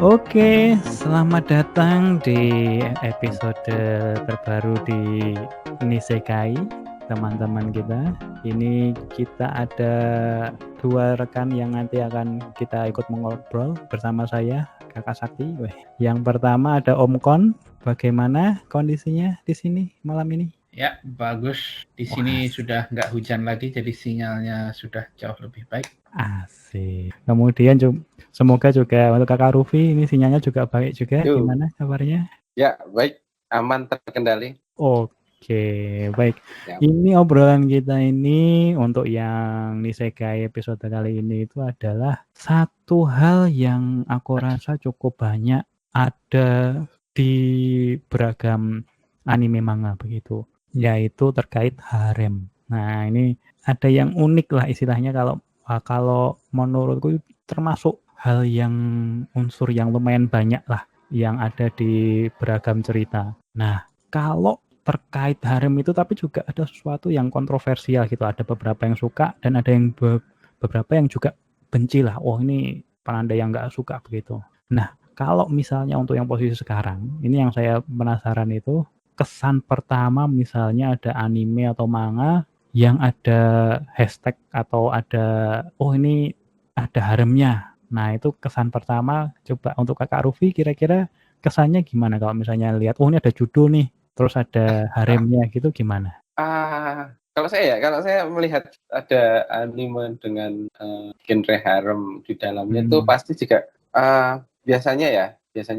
Oke, selamat datang di episode terbaru di Nisekai, teman-teman kita. Ini kita ada dua rekan yang nanti akan kita ikut mengobrol bersama saya, Kakak Sakti. Yang pertama ada Om Kon. Bagaimana kondisinya di sini malam ini? Ya, bagus. Di sini sudah nggak hujan lagi, jadi sinyalnya sudah jauh lebih baik. Asik. Kemudian semoga juga untuk Kakak Rufi ini sinyalnya juga baik juga. Gimana kabarnya? Ya, baik. Aman, terkendali. Oke, baik. Ya. Ini obrolan kita ini untuk yang Nisekai episode kali ini itu adalah satu hal yang aku rasa cukup banyak ada di beragam anime manga begitu, yaitu terkait harem. Nah, ini ada yang unik lah istilahnya kalau menurutku termasuk hal yang unsur yang lumayan banyak lah yang ada di beragam cerita. Nah, kalau terkait harem itu tapi juga ada sesuatu yang kontroversial gitu. Ada beberapa yang suka dan ada yang beberapa yang juga benci lah. Oh, ini penanda yang nggak suka begitu. Nah, kalau misalnya untuk yang posisi sekarang, ini yang saya penasaran itu kesan pertama misalnya ada anime atau manga yang ada hashtag atau ada ini ada haremnya. Nah, itu kesan pertama. Coba untuk Kakak Rufi kira-kira kesannya gimana kalau misalnya lihat ini ada judul nih terus ada haremnya gitu gimana? Kalau saya melihat ada anime dengan genre harem di dalamnya itu pasti juga biasanya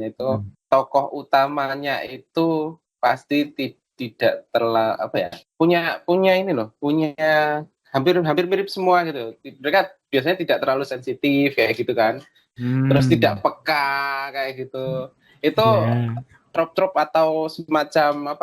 itu tokoh utamanya itu pasti tidak punya ini loh, punya hampir mirip semua gitu. Mereka biasanya tidak terlalu sensitif kayak gitu kan. Terus tidak peka kayak gitu. Itu trop-trop atau semacam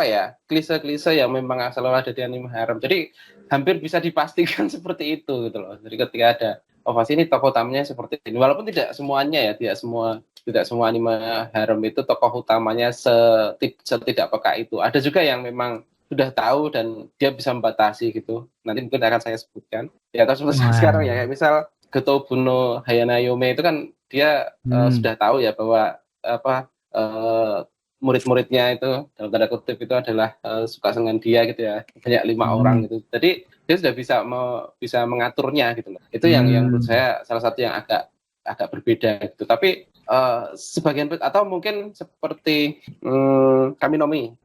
klise-klise yang memang selalu ada di anime harem. Jadi hampir bisa dipastikan seperti itu gitu loh. Jadi ketika ada pasti ini tokoh utamanya seperti ini. Walaupun tidak semuanya ya, tidak semua anime harem itu tokoh utamanya setidak peka itu. Ada juga yang memang sudah tahu dan dia bisa membatasi gitu. Nanti mungkin akan saya sebutkan. Ya atau seperti sekarang ya, kayak misal Gotobu no Hayana Yome itu kan dia sudah tahu ya bahwa murid-muridnya itu dalam tanda kutip itu adalah suka dengan dia gitu ya, banyak 5 orang gitu. Jadi dia sudah bisa mengaturnya gitu loh. Itu yang menurut saya salah satu yang agak berbeda gitu. Tapi sebagian atau mungkin seperti Kaminomi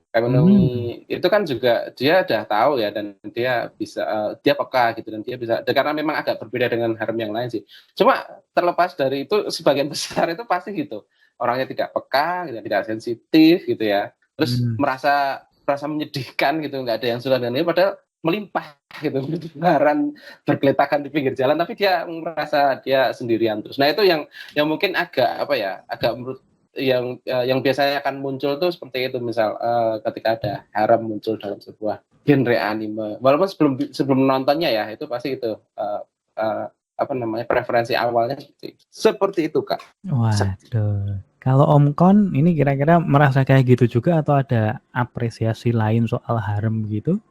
itu kan juga dia udah tahu ya dan dia bisa dia peka gitu dan dia bisa karena memang agak berbeda dengan harem yang lain sih. Cuma terlepas dari itu sebagian besar itu pasti gitu. Orangnya tidak peka, gitu, tidak sensitif gitu ya. Terus merasa menyedihkan gitu, nggak ada yang suka dengan ini padahal melimpah gitu, barang bergeletakan di pinggir jalan tapi dia merasa dia sendirian terus. Nah, itu yang mungkin agak menurut yang biasanya akan muncul tuh seperti itu, misal ketika ada harem muncul dalam sebuah genre anime. Walaupun sebelum nontonnya ya itu pasti itu preferensi awalnya seperti itu, Kak. Waduh. Kalau Om Kon ini kira-kira merasa kayak gitu juga atau ada apresiasi lain soal harem gitu?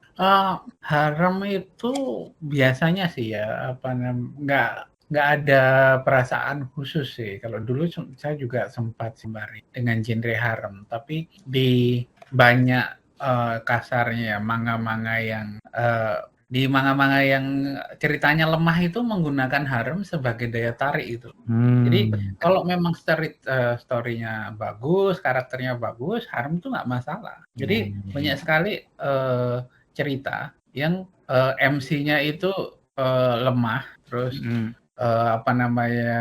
Harem itu biasanya sih ya nggak ada perasaan khusus sih. Kalau dulu saya juga sempat sembari dengan genre harem, tapi di banyak kasarnya manga-manga yang di manga-manga yang ceritanya lemah itu menggunakan harem sebagai daya tarik itu. Jadi kalau memang story-nya bagus, karakternya bagus, harem itu nggak masalah. Jadi banyak sekali cerita yang MC-nya itu lemah, terus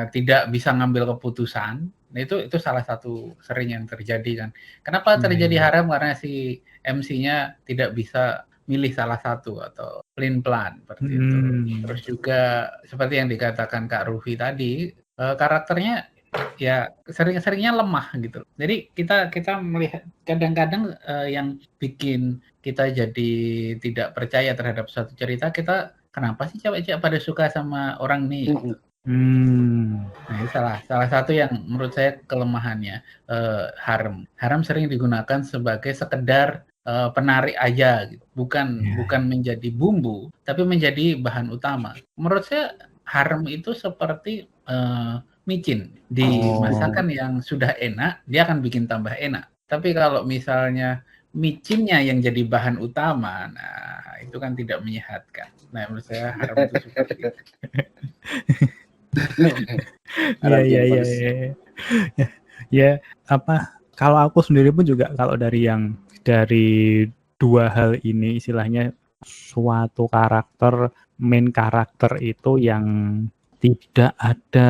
tidak bisa ngambil keputusan. Nah, itu salah satu sering yang terjadi kan. Kenapa terjadi harem? Karena si MC-nya tidak bisa milih salah satu atau plan seperti itu. Terus juga seperti yang dikatakan Kak Rufi tadi, karakternya ya sering-seringnya lemah gitu. Jadi kita melihat kadang-kadang yang bikin kita jadi tidak percaya terhadap suatu cerita, kita kenapa sih cewek-cewek pada suka sama orang nih gitu. Nah, ini salah satu yang menurut saya kelemahannya harem. Harem sering digunakan sebagai sekedar penarik aja gitu. Bukan menjadi bumbu, tapi menjadi bahan utama. Menurut saya harem itu seperti micin. Di masakan yang sudah enak, dia akan bikin tambah enak. Tapi kalau misalnya micinnya yang jadi bahan utama, nah itu kan tidak menyehatkan. Nah, menurut saya haram itu seperti itu. Iya. Ya, apa, kalau aku sendiri pun juga kalau dari dua hal ini, istilahnya suatu karakter, main karakter itu yang tidak ada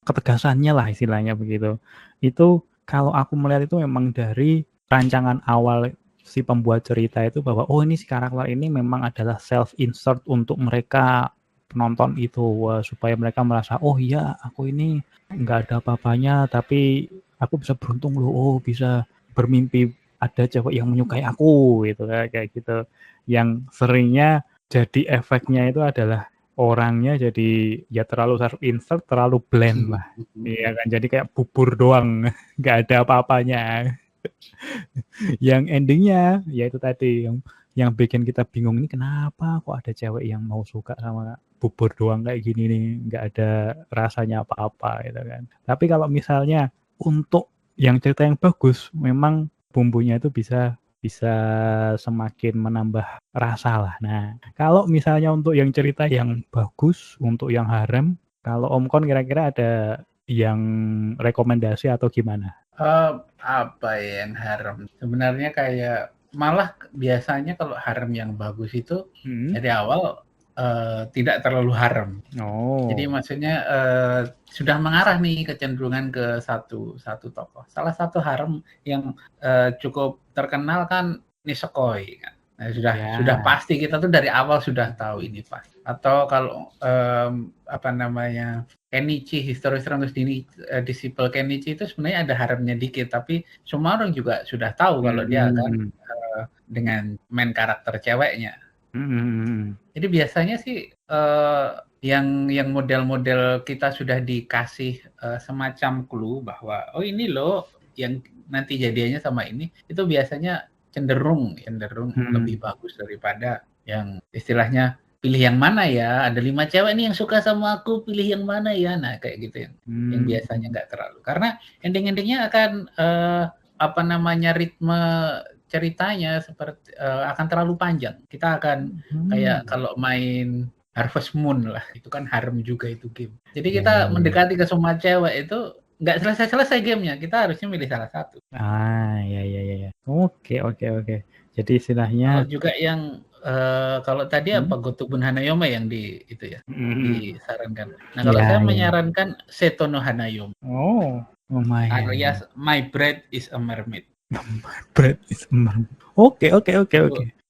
ketegasannya lah istilahnya begitu. Itu kalau aku melihat itu memang dari rancangan awal si pembuat cerita itu bahwa ini si karakter ini memang adalah self insert untuk mereka penonton itu, supaya mereka merasa iya aku ini nggak ada apa-apanya tapi aku bisa beruntung loh, bisa bermimpi ada cewek yang menyukai aku gitu kayak gitu. Yang seringnya jadi efeknya itu adalah orangnya jadi ya terlalu self insert, terlalu bland lah. Iya kan, jadi kayak bubur doang, nggak ada apa-apanya. Yang endingnya ya itu tadi yang bikin kita bingung, ini kenapa kok ada cewek yang mau suka sama bubur doang kayak gini nih, nggak ada rasanya apa-apa gitu kan. Tapi kalau misalnya untuk yang cerita yang bagus, memang bumbunya itu bisa semakin menambah rasa lah. Nah, kalau misalnya untuk yang cerita yang bagus, untuk yang harem, kalau Om Kon kira-kira ada yang rekomendasi atau gimana? Apa yang harem? Sebenarnya kayak malah biasanya kalau harem yang bagus itu dari awal tidak terlalu harem. Jadi maksudnya sudah mengarah nih kecenderungan ke satu tokoh. Salah satu harem yang cukup terkenal kan Nisekoi kan. Nah, sudah pasti kita tuh dari awal sudah tahu ini pasti. Atau kalau Kenichi, History Strongest Disciple Kenichi itu sebenarnya ada haremnya dikit, tapi semua orang juga sudah tahu kalau dia akan dengan main karakter ceweknya. Jadi biasanya sih yang model-model kita sudah dikasih semacam clue bahwa ini loh yang nanti jadiannya sama ini, itu biasanya cenderung lebih bagus daripada yang istilahnya pilih yang mana ya, ada 5 cewek nih yang suka sama aku, pilih yang mana ya, nah kayak gitu yang biasanya nggak terlalu, karena ending-endingnya akan ritme ceritanya seperti akan terlalu panjang. Kita akan kayak kalau main Harvest Moon lah, itu kan harem juga itu game. Jadi kita mendekati ke semua cewek itu nggak selesai gamenya, kita harusnya milih salah satu. Ya. Oke. Jadi istilahnya kalau juga yang kalau tadi apa Gotobun Hanayome yang disarankan. Nah, kalau saya menyarankan Seto no Hanayome. Alias My Bride is a Mermaid. My Bride is a Mermaid. Oke.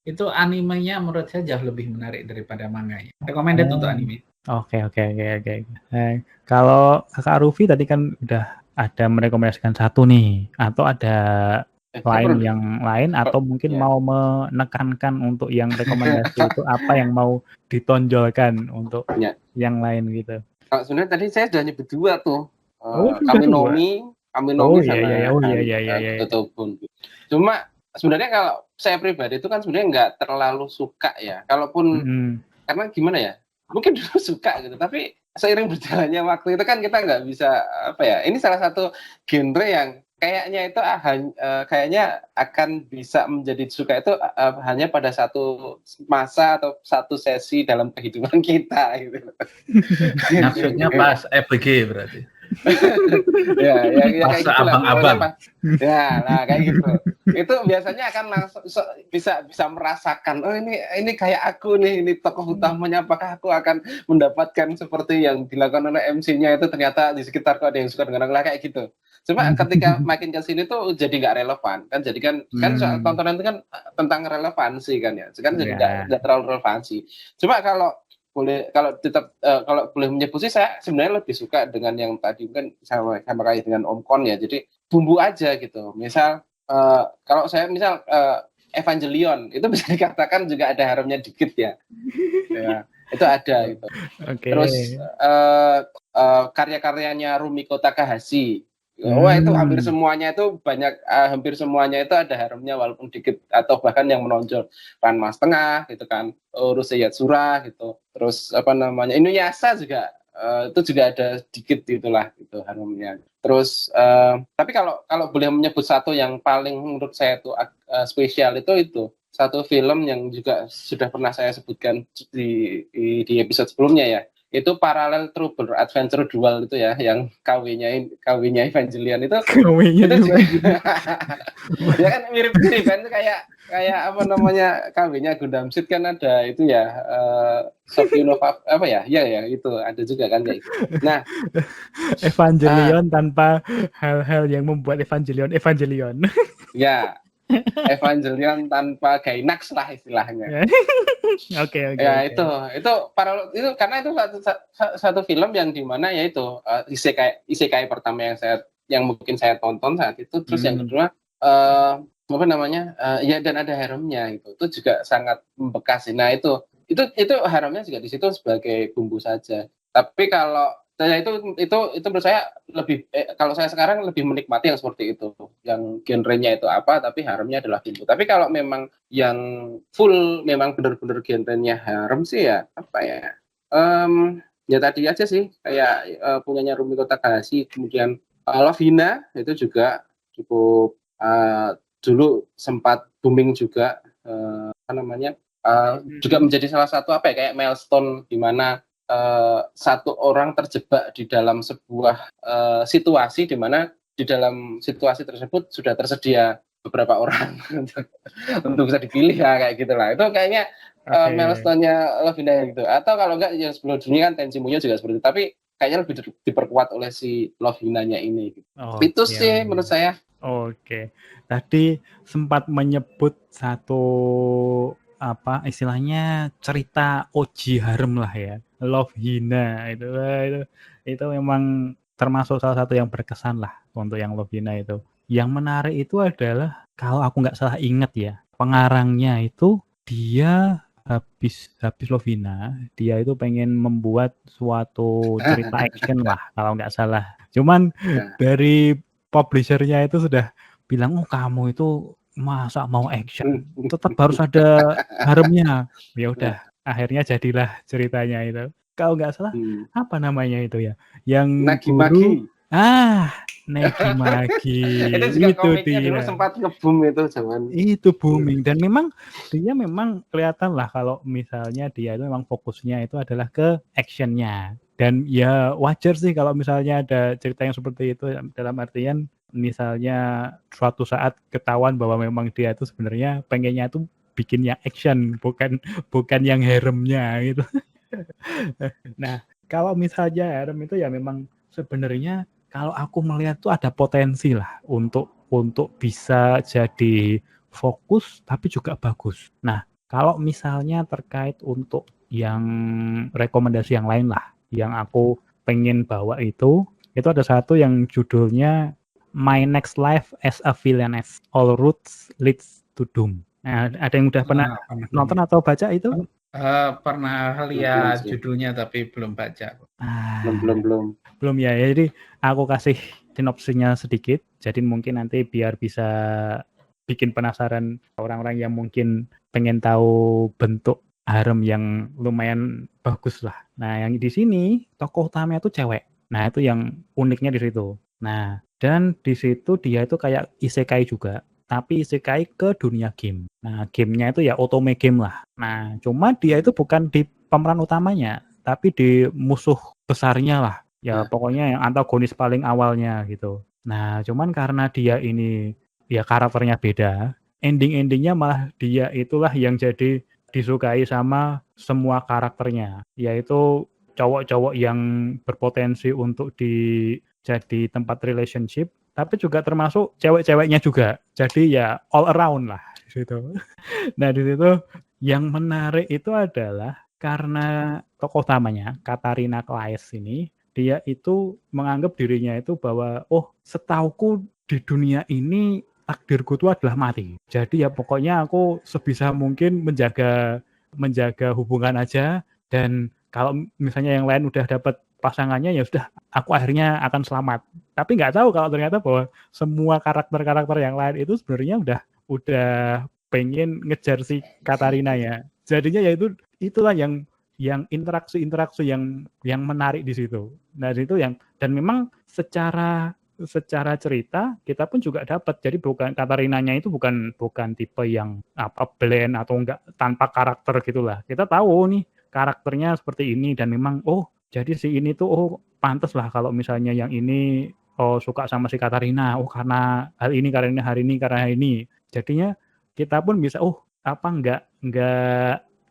Itu animenya menurut saya jauh lebih menarik daripada manganya. Recommended untuk anime. Oke. Kalau Kakak Rufi tadi kan udah ada merekomendasikan satu nih, atau ada yang lain atau mungkin mau menekankan untuk yang rekomendasi itu apa yang mau ditonjolkan untuk yang lain gitu. Kalau sebenarnya tadi saya sudah nyebut 2 tuh. Kaminomi sama Gotobun. Cuma sebenarnya kalau saya pribadi itu kan sebenarnya nggak terlalu suka ya. Kalaupun karena gimana ya? Mungkin dulu suka gitu, tapi seiring berjalannya waktu itu kan kita nggak bisa ini salah satu genre yang kayaknya itu kayaknya akan bisa menjadi suka itu hanya pada satu masa atau satu sesi dalam kehidupan kita gitu. Maksudnya pas EPG berarti. ya pas kayak gitu abang-abang. Nah kayak gitu. Itu biasanya akan langsung bisa merasakan ini kayak aku nih, ini tokoh utamanya, apakah aku akan mendapatkan seperti yang dilakukan oleh MC-nya itu, ternyata di sekitarku ada yang suka dengan aku kayak gitu. Cuma ketika makin ke sini tuh jadi nggak relevan kan, jadi kan soal tontonan itu kan tentang relevansi kan ya, kan jadi nggak terlalu relevansi. Cuma kalau boleh menyebut sih, saya sebenarnya lebih suka dengan yang tadi kan sama kayak dengan Om Kon ya, jadi bumbu aja gitu. Misal kalau saya Evangelion itu bisa dikatakan juga ada haremnya dikit ya, itu ada gitu. Terus karya-karyanya Rumiko Takahashi, itu hampir semuanya itu ada haremnya walaupun dikit atau bahkan yang menonjol. Ranma setengah gitu kan, Urusei Yatsura gitu. Terus Inuyasha juga itu juga ada sedikit itulah gitu harumnya. Terus tapi kalau boleh menyebut satu yang paling menurut saya itu spesial itu satu film yang juga sudah pernah saya sebutkan di episode sebelumnya ya. Itu Parallel Trouble Adventure Dual itu ya, yang KW-nya Evangelion itu juga ya kan mirip-mirip kan, kayak apa namanya KW-nya Gundam Seed kan ada itu ya, Sokyunova apa ya itu ada juga kan kayak gitu. Nah, Evangelion tanpa hal-hal yang membuat Evangelion ya Evangelion tanpa Gainax lah istilahnya. Oke. Ya itu paralel itu karena itu satu film yang dimana ya itu isekai pertama yang mungkin saya tonton saat itu. Terus yang kedua apa namanya ya dan ada haremnya itu juga sangat membekas. Nah itu haremnya juga di situ sebagai bumbu saja. Tapi kalau saya itu menurut saya lebih kalau saya sekarang lebih menikmati yang seperti itu, yang genrenya itu apa tapi haremnya adalah bumbu. Tapi kalau memang yang full memang benar-benar genrenya harem sih ya apa ya ya tadi aja sih kayak punyanya Rumiko Takahashi, kemudian Love Hina itu juga cukup dulu sempat booming juga apa namanya juga menjadi salah satu apa ya kayak milestone di mana satu orang terjebak di dalam sebuah situasi di mana di dalam situasi tersebut sudah tersedia beberapa orang untuk bisa dipilih ya kayak gitulah. Itu kayaknya milestone-nya Love Hina gitu. Atau kalau enggak yang sebelumnya kan Tenchi Muyo juga seperti itu. Tapi kayaknya lebih diperkuat oleh si Love Hina-nya ini gitu. Itu sih menurut saya. Oke. Tadi sempat menyebut satu apa istilahnya cerita Oji harem lah ya, Love Hina itu memang termasuk salah satu yang berkesan lah untuk yang Love Hina itu. Yang menarik itu adalah kalau aku nggak salah ingat ya, pengarangnya itu dia habis Love Hina dia itu pengen membuat suatu cerita action lah kalau nggak salah. Cuman dari publishernya itu sudah bilang kamu itu masa mau action tetap harus ada haremnya. Ya udah akhirnya jadilah ceritanya itu. Kalau nggak salah apa namanya itu ya yang Nagimagi. Nagimagi itu juga komiknya dulu sempat nge-boom itu zaman itu booming dan memang dia memang kelihatan lah kalau misalnya dia itu memang fokusnya itu adalah ke actionnya. Dan ya wajar sih kalau misalnya ada cerita yang seperti itu dalam artian misalnya suatu saat ketahuan bahwa memang dia itu sebenarnya pengennya tuh bikin yang action bukan yang haremnya gitu. Nah kalau misalnya harem itu ya memang sebenarnya kalau aku melihat tuh ada potensi lah untuk bisa jadi fokus tapi juga bagus. Nah kalau misalnya terkait untuk yang rekomendasi yang lain lah yang aku pengen bawa itu ada satu yang judulnya My Next Life as a Villainess, All Roads Leads to Doom. Nah, ada yang udah pernah nonton atau baca itu? Pernah lihat judulnya tapi belum baca. Belum ya. Jadi aku kasih sinopsisnya sedikit. Jadi mungkin nanti biar bisa bikin penasaran orang-orang yang mungkin pengen tahu bentuk harem yang lumayan bagus lah. Nah, yang di sini tokoh utamanya tuh cewek. Nah, itu yang uniknya di situ. Nah, dan di situ dia itu kayak isekai juga, tapi isekai ke dunia game. Nah, gamenya itu ya otome game lah. Nah, cuma dia itu bukan di pemeran utamanya, tapi di musuh besarnya lah. Ya, pokoknya yang antagonis paling awalnya gitu. Nah, cuman karena dia ini ya karakternya beda, ending-endingnya malah dia itulah yang jadi disukai sama semua karakternya, yaitu cowok-cowok yang berpotensi untuk jadi tempat relationship, tapi juga termasuk cewek-ceweknya juga. Jadi ya all around lah di situ. Nah di situ yang menarik itu adalah karena tokoh utamanya Katarina Claes ini, dia itu menganggap dirinya itu bahwa setauku di dunia ini takdirku itu adalah mati. Jadi ya pokoknya aku sebisa mungkin menjaga hubungan aja, dan kalau misalnya yang lain udah dapat pasangannya ya sudah aku akhirnya akan selamat. Tapi nggak tahu kalau ternyata bahwa semua karakter-karakter yang lain itu sebenarnya udah pengen ngejar si Katarina ya. Jadinya ya itulah yang yang interaksi yang menarik di situ. Nah, itu yang dan memang secara cerita kita pun juga dapat. Jadi bukan Katarinanya itu bukan tipe yang blend atau enggak tanpa karakter gitulah. Kita tahu nih karakternya seperti ini dan memang jadi si ini tuh pantas lah kalau misalnya yang ini suka sama si Katarina. Karena hal ini karena hari ini. Jadinya kita pun bisa enggak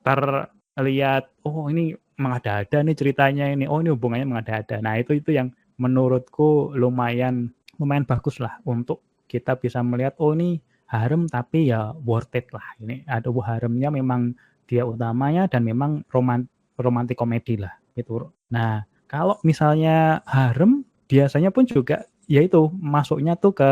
terlihat ini mengada-ada nih ceritanya ini. Ini hubungannya mengada-ada. Nah, itu yang menurutku lumayan bagus lah untuk kita bisa melihat ini harem tapi ya worth it lah. Ini ada haremnya memang dia utamanya dan memang romantik komedi lah gitu. Nah, kalau misalnya harem biasanya pun juga yaitu masuknya tuh ke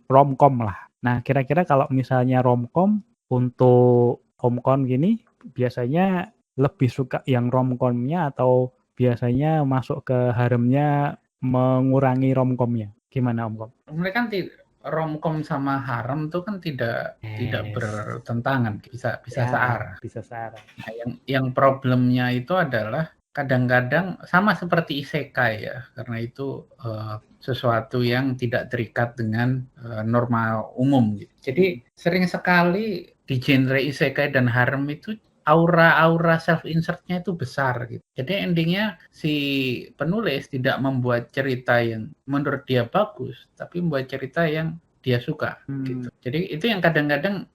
romcom lah. Nah, kira-kira kalau misalnya romcom untuk romcom gini biasanya lebih suka yang romcomnya atau biasanya masuk ke haremnya mengurangi romcomnya. Gimana Om Kom? Mereka kan romcom sama harem tuh kan tidak bertentangan, bisa searah. Bisa searah. Nah, yang problemnya itu adalah kadang-kadang sama seperti isekai ya, karena itu sesuatu yang tidak terikat dengan norma umum gitu. Jadi sering sekali di genre isekai dan harem itu aura self insertnya itu besar gitu. Jadi endingnya si penulis tidak membuat cerita yang menurut dia bagus, tapi membuat cerita yang dia suka gitu. Jadi itu yang kadang-kadang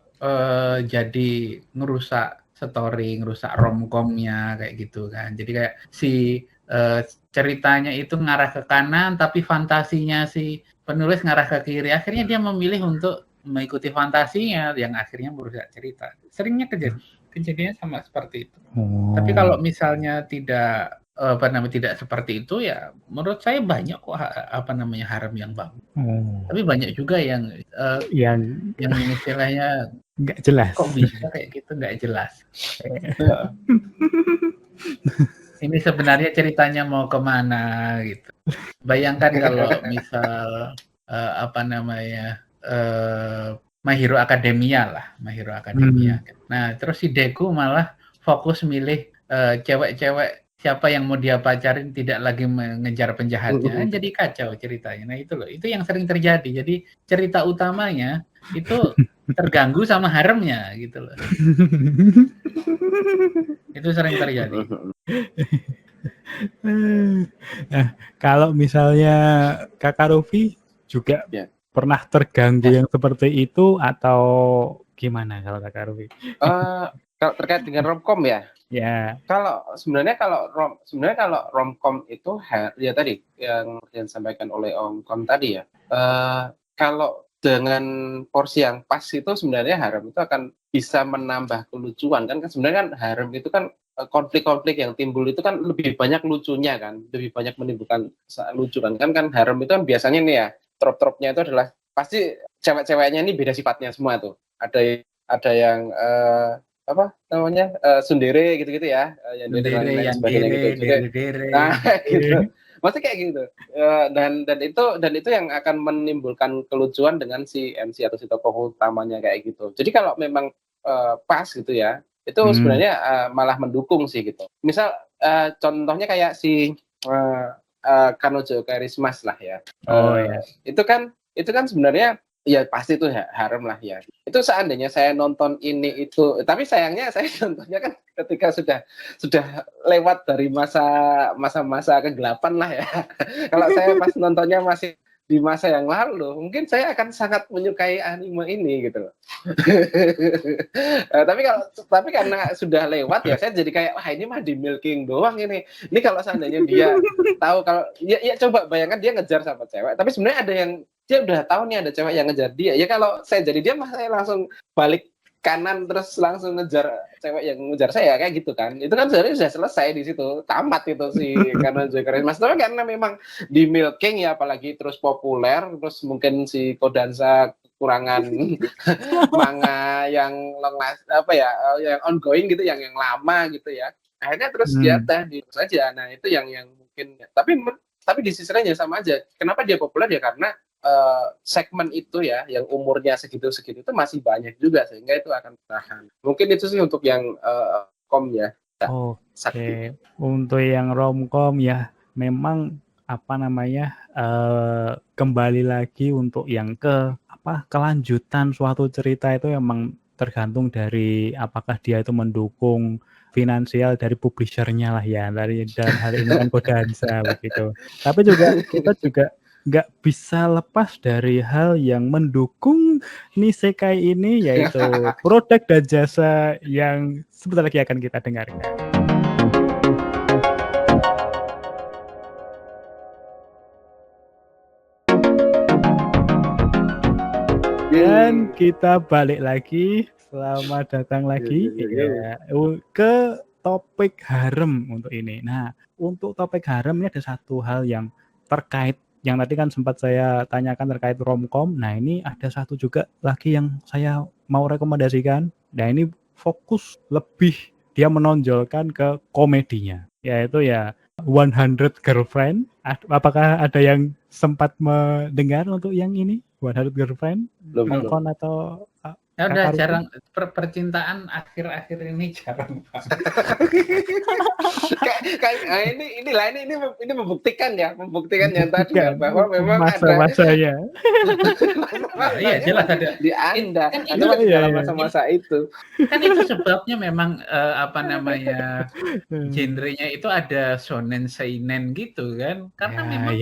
jadi ngerusak story, ngerusak romcomnya kayak gitu kan. Jadi kayak si ceritanya itu ngarah ke kanan, tapi fantasinya si penulis ngarah ke kiri. Akhirnya dia memilih untuk mengikuti fantasinya, yang akhirnya merusak cerita. Seringnya kejadiannya sama seperti itu. Tapi kalau misalnya tidak seperti itu ya, menurut saya banyak kok harem yang bagus. Tapi banyak juga yang istilahnya nggak jelas. Kok bisa kayak gitu, nggak jelas. Ini sebenarnya ceritanya mau kemana gitu. Bayangkan kalau misal My Hero Academia lah, My Hero Academia. Nah, terus si Deku malah fokus milih cewek-cewek siapa yang mau dia pacarin, tidak lagi mengejar penjahatnya. Jadi kacau ceritanya. Nah, itu loh, itu yang sering terjadi. Jadi cerita utamanya itu terganggu sama haremnya gitu loh. Itu sering terjadi. Nah, kalau misalnya Kakak Rufi juga pernah terganggu yang seperti itu atau gimana kalau Kakak Rufi? Kalau terkait dengan romcom ya? Ya. Sebenarnya kalau romcom itu ya tadi yang disampaikan oleh Om Kom tadi ya. Kalau dengan porsi yang pas itu sebenarnya harem itu akan bisa menambah kelucuan kan sebenarnya kan harem itu kan konflik-konflik yang timbul itu kan lebih banyak lucunya kan, lebih banyak menimbulkan lucu kan harem itu kan biasanya nih ya trop-tropnya itu adalah pasti cewek-ceweknya ini beda sifatnya semua tuh. Ada yang sundere gitu-gitu ya, yang lain sebagainya gitu juga. Nah, gitu. Maksudnya kayak gitu. Dan itu yang akan menimbulkan kelucuan dengan si MC atau si tokoh utamanya kayak gitu. Jadi kalau memang pas gitu ya, itu sebenarnya malah mendukung sih gitu. Misal contohnya kayak si Kanojo Karismas lah ya. Itu kan sebenarnya ya pasti itu harem lah ya. Itu seandainya saya nonton ini itu, tapi sayangnya saya nontonnya kan ketika sudah lewat dari masa kegelapan lah ya. Kalau saya pas nontonnya masih di masa yang lalu, mungkin saya akan sangat menyukai anime ini gitu loh. Tapi karena sudah lewat ya, saya jadi kayak wah ini mah di milking doang ini. Ini kalau seandainya dia tahu kalau ya coba bayangkan dia ngejar sama cewek, tapi sebenarnya ada yang dia udah tahu nih ada cewek yang ngejar dia. Ya kalau saya jadi dia mah saya langsung balik kanan terus langsung ngejar cewek yang ngejar saya kayak gitu kan. Itu kan sebenarnya sudah selesai di situ, tamat itu sih karena Jokeris Mas. Tapi karena memang di milking ya apalagi terus populer, terus mungkin si Kodansha kekurangan manga yang long last yang ongoing gitu, yang lama gitu ya. Akhirnya terus dia di saja. Nah, itu yang mungkin tapi di sisi lain ya sama aja. Kenapa dia populer ya karena segmen itu ya yang umurnya segitu itu masih banyak juga sehingga itu akan tahan. Mungkin itu sih untuk yang kom ya. Sakti. Oke, untuk yang romcom ya memang kembali lagi untuk yang kelanjutan suatu cerita itu memang tergantung dari apakah dia itu mendukung finansial dari publisher-nya lah ya. Dalam hal ini kan Kodansha begitu. Tapi kita juga nggak bisa lepas dari hal yang mendukung Nisekai ini, yaitu produk dan jasa yang sebentar lagi akan kita dengarkan. Dan kita balik lagi, selamat datang lagi ke topik harem untuk ini. Nah, untuk topik harem ini ada satu hal yang terkait, yang tadi kan sempat saya tanyakan terkait romcom. Nah, ini ada satu juga lagi yang saya mau rekomendasikan. Nah, ini fokus lebih, dia menonjolkan ke komedinya, yaitu ya 100 Girlfriend. Apakah ada yang sempat mendengar untuk yang ini? 100 Girlfriend? Belum. Atau ya udah jarang, percintaan akhir-akhir ini jarang. ini membuktikan yang tadi ya, bahwa memang masa-masanya. Iya jelas ada di Anda itu masih dalam masa-masa itu. Kan itu sebabnya memang genrenya itu ada shonen seinen gitu kan, karena memang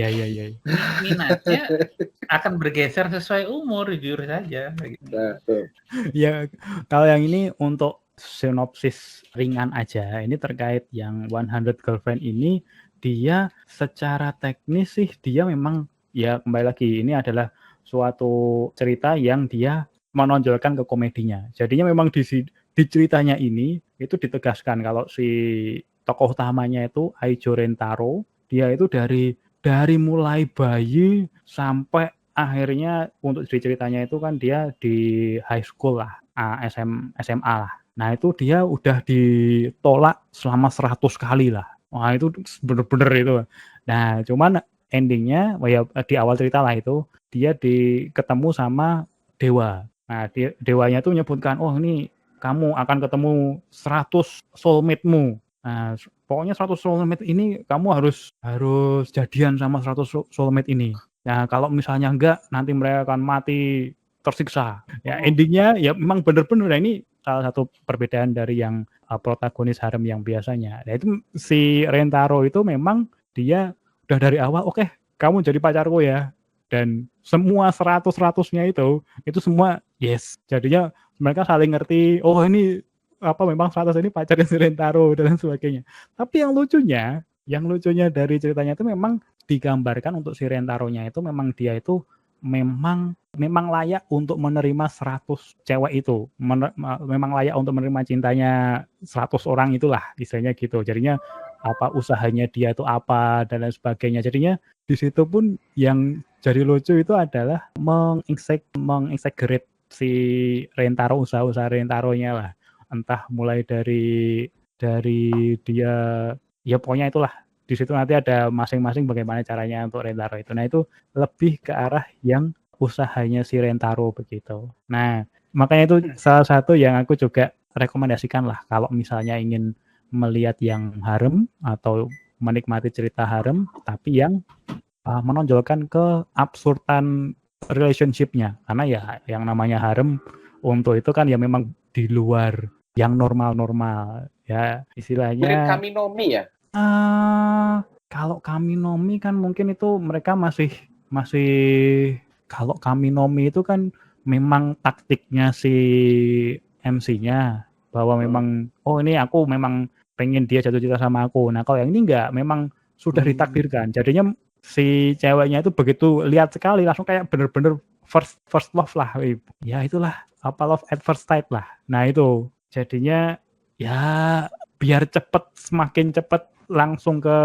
minatnya akan bergeser sesuai umur, jujur saja gitu. Ya, kalau yang ini untuk sinopsis ringan aja, ini terkait yang 100 Girlfriend ini, dia secara teknis sih dia memang ya kembali lagi, ini adalah suatu cerita yang dia menonjolkan ke komedinya. Jadinya memang di ceritanya ini itu ditegaskan kalau si tokoh utamanya itu Aijo Rentaro, dia itu dari mulai bayi sampai akhirnya untuk di ceritanya itu kan dia di high school lah, SMA lah. Nah, itu dia udah ditolak selama 100 kali lah. Wah, itu bener-bener itu. Nah, cuman endingnya ya di awal cerita lah itu dia ketemu sama dewa. Nah, dewanya tuh menyebutkan, oh ini kamu akan ketemu 100 soulmate-mu. Nah, pokoknya 100 soulmate ini kamu harus jadian sama 100 soulmate ini. Nah, kalau misalnya enggak, nanti mereka akan mati tersiksa. Ya, endingnya ya memang bener-bener ini salah satu perbedaan dari yang protagonis harem yang biasanya. Nah, itu si Rentaro itu memang dia udah dari awal, oke, kamu jadi pacarku ya. Dan semua 100-100-nya itu semua yes. Jadinya mereka saling ngerti, oh ini memang 100 ini pacarnya si Rentaro dan sebagainya. Tapi yang lucunya dari ceritanya itu memang digambarkan untuk si Rentaronya itu memang dia itu memang layak untuk menerima 100 cewek itu. Memang layak untuk menerima cintanya 100 orang itulah, istilahnya gitu. Jadinya usahanya dia itu apa dan lain sebagainya. Jadinya di situ pun yang jadi lucu itu adalah mengintegrate si Rentaro, usaha Rentaronya lah. Entah mulai dari dia, ya pokoknya itulah. Di situ nanti ada masing-masing bagaimana caranya untuk Rentaro itu. Nah, itu lebih ke arah yang usahanya si Rentaro begitu. Nah, makanya itu salah satu yang aku juga rekomendasikan lah kalau misalnya ingin melihat yang harem atau menikmati cerita harem tapi yang menonjolkan keabsurdan relationship-nya. Karena ya yang namanya harem untuk itu kan ya memang di luar yang normal-normal. Ya, istilahnya mirip Kaminomi ya? Kalau Kaminomi kan mungkin itu mereka masih kalau Kaminomi itu kan memang taktiknya si MC-nya bahwa memang ini aku memang pengen dia jatuh cinta sama aku. Nah, kalau yang ini enggak, memang sudah ditakdirkan. Jadinya si ceweknya itu begitu lihat sekali langsung kayak bener-bener first love lah. Ya itulah love at first sight lah. Nah, itu jadinya ya biar semakin cepet langsung ke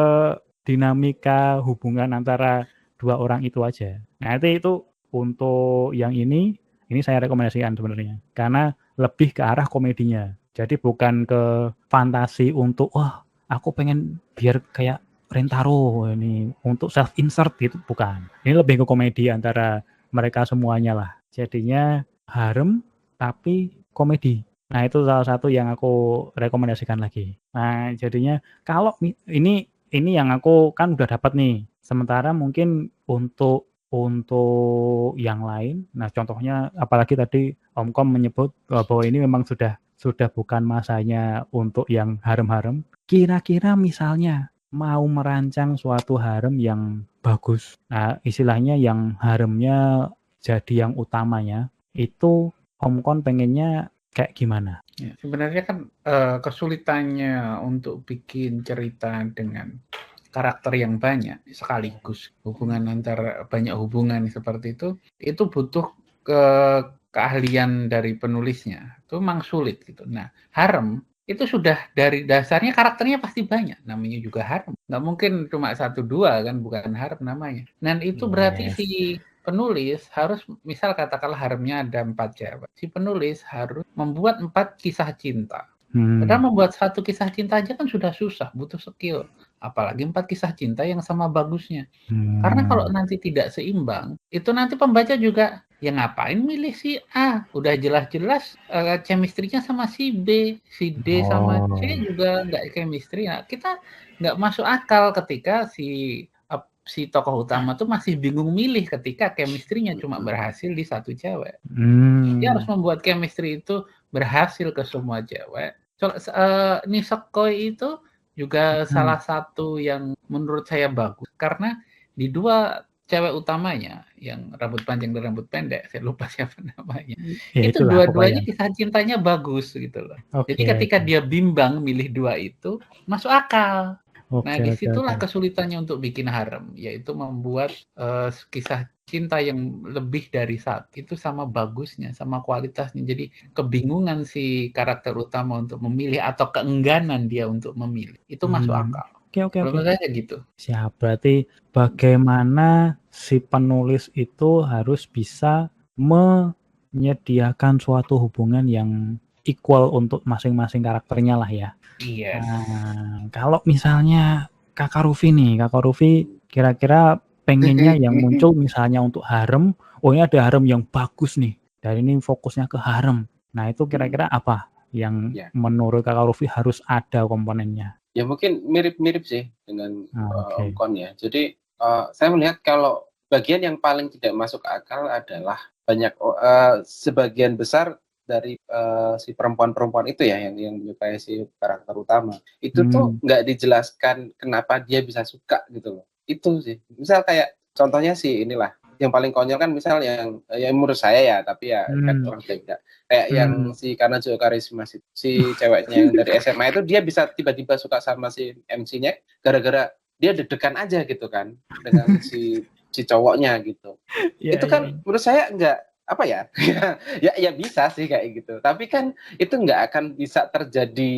dinamika hubungan antara dua orang itu aja. Nah, itu untuk yang ini saya rekomendasikan sebenarnya. Karena lebih ke arah komedinya. Jadi bukan ke fantasi untuk aku pengen biar kayak Rentaro ini untuk self insert gitu, bukan. Ini lebih ke komedi antara mereka semuanya lah. Jadinya harem tapi komedi. Nah, itu salah satu yang aku rekomendasikan lagi. Nah, jadinya kalau ini yang aku kan udah dapat nih. Sementara mungkin untuk yang lain, nah contohnya apalagi tadi Om Kom menyebut bahwa ini memang sudah bukan masanya untuk yang harem-harem. Kira-kira misalnya mau merancang suatu harem yang bagus. Nah, istilahnya yang haremnya jadi yang utamanya, itu Om Kon pengennya kayak gimana? Ya, sebenarnya kan kesulitannya untuk bikin cerita dengan karakter yang banyak sekaligus, hubungan antar banyak hubungan seperti itu butuh keahlian dari penulisnya. Itu memang sulit gitu. Nah, harem itu sudah dari dasarnya karakternya pasti banyak, namanya juga harem. Nggak mungkin cuma 1-2 kan, bukan harem namanya. Dan itu berarti Yes. si penulis harus, misal katakanlah haremnya ada 4 cewek. Si penulis harus membuat 4 kisah cinta. Padahal membuat 1 kisah cinta aja kan sudah susah, butuh skill. Apalagi 4 kisah cinta yang sama bagusnya. Karena kalau nanti tidak seimbang, itu nanti pembaca juga, ya ngapain milih si A? Udah jelas-jelas chemistry-nya sama si B, si D sama C juga nggak chemistry. Nah, kita nggak masuk akal ketika si tokoh utama tuh masih bingung milih ketika chemistry-nya cuma berhasil di 1 cewek. Dia harus membuat chemistry itu berhasil ke semua cewek. Nisekoi itu juga salah satu yang menurut saya bagus karena di 2 cewek utamanya yang rambut panjang dan rambut pendek, saya lupa siapa namanya. Ya Itu itulah dua-duanya pokoknya. kisah cintanya bagus gitu loh. Jadi Oke, ketika dia bimbang milih 2 itu masuk akal. Nah, oke. disitulah kesulitannya untuk bikin harem, yaitu membuat kisah cinta yang lebih dari 1 itu sama bagusnya, sama kualitasnya. Jadi kebingungan si karakter utama untuk memilih atau keengganan dia untuk memilih, itu masuk akal. Oke. Kalau menurut saya gitu. Siap, berarti bagaimana si penulis itu harus bisa menyediakan suatu hubungan yang equal untuk masing-masing karakternya lah ya. Yes. Nah, kalau misalnya Kakak Rufi kira-kira pengennya yang muncul misalnya untuk harem, oh ini ada harem yang bagus nih, dan ini fokusnya ke harem. Nah, itu kira-kira apa yang menurut Kakak Rufi harus ada komponennya? Ya mungkin mirip-mirip sih dengan Oke. Kon ya. Jadi saya melihat kalau bagian yang paling tidak masuk akal adalah sebagian besar dari si perempuan-perempuan itu ya yang menyukai si karakter utama itu tuh nggak dijelaskan kenapa dia bisa suka gitu loh. Itu sih. Misal kayak contohnya sih inilah yang paling konyol kan misal yang menurut saya ya, tapi ya kan orang beda. Kayak yang si Kanajo Karisma si ceweknya yang dari SMA itu dia bisa tiba-tiba suka sama si MC-nya gara-gara dia deg-degan aja gitu kan dengan si cowoknya gitu. Itu kan menurut saya enggak apa ya ya bisa sih kayak gitu, tapi kan itu nggak akan bisa terjadi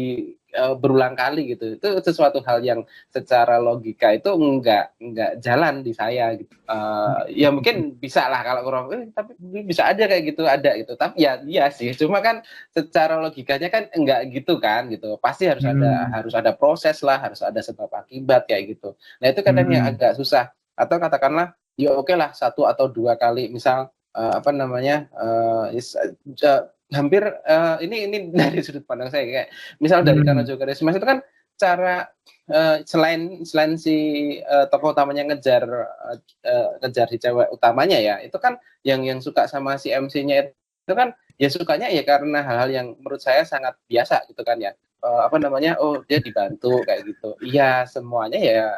berulang kali gitu. Itu sesuatu hal yang secara logika itu nggak jalan di saya gitu. Ya mungkin bisa lah kalau kurang, tapi bisa aja kayak gitu ada gitu. Tapi ya iya sih, cuma kan secara logikanya kan enggak gitu kan gitu. Pasti harus ada proses lah, harus ada sebab akibat kayak gitu. Nah itu kadang yang agak susah. Atau katakanlah ya oke lah 1 atau 2 kali misal hampir ini dari sudut pandang saya kayak misal dari Kanojo Karisma itu kan cara selain si tokoh utamanya ngejar si cewek utamanya ya, itu kan yang suka sama si MC-nya itu kan ya sukanya ya karena hal-hal yang menurut saya sangat biasa gitu kan ya. Oh dia dibantu kayak gitu. Iya semuanya ya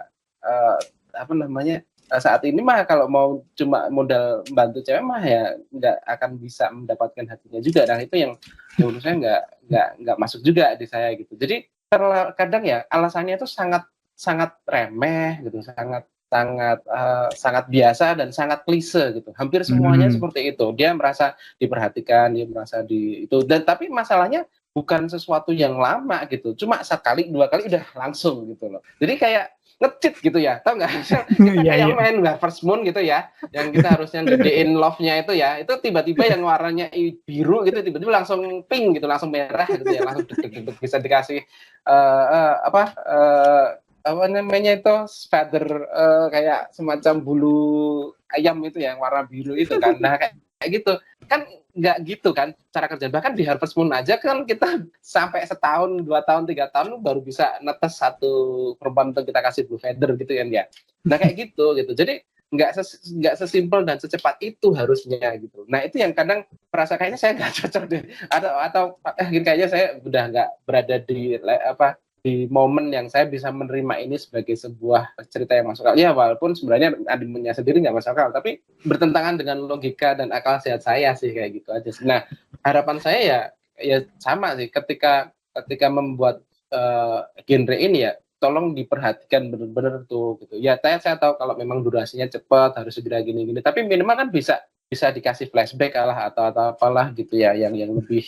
saat ini mah kalau mau cuma modal bantu cewek mah ya nggak akan bisa mendapatkan hatinya juga, dan itu yang menurut saya nggak masuk juga di saya gitu. Jadi kadang ya alasannya itu sangat remeh gitu, sangat biasa dan sangat klise gitu. Hampir semuanya seperti itu. Dia merasa diperhatikan, dia merasa itu, dan tapi masalahnya bukan sesuatu yang lama gitu. Cuma 1 kali 2 kali udah langsung gitu loh. Jadi kayak nge-cheat gitu ya, tau nggak? Kita kayak main Harvest Moon gitu ya, yang kita harusnya gedein love-nya itu ya, itu tiba-tiba yang warnanya biru gitu, tiba-tiba langsung pink gitu, langsung merah gitu ya, langsung deg-deg bisa dikasih apa namanya itu feather kayak semacam bulu ayam itu yang warna biru itu kan. Nah kayak kayak gitu. Kan nggak gitu kan cara kerja. Bahkan di Harvest Moon aja kan kita sampai setahun, 2 tahun, 3 tahun baru bisa netes satu perempuan untuk kita kasih blue feather gitu kan ya. Nah kayak gitu. Jadi nggak sesimpel dan secepat itu harusnya gitu. Nah itu yang kadang merasa kayaknya saya nggak cocok deh. Atau kayaknya saya udah nggak berada di momen yang saya bisa menerima ini sebagai sebuah cerita yang masuk akal. Ya walaupun sebenarnya animenya sendiri nggak masuk akal, tapi bertentangan dengan logika dan akal sehat saya sih kayak gitu aja. Nah harapan saya ya sama sih ketika membuat genre ini ya tolong diperhatikan benar-benar tuh gitu. Ya saya tahu kalau memang durasinya cepat harus segera gini-gini, tapi minimal kan bisa dikasih flashback lah atau apalah gitu ya yang lebih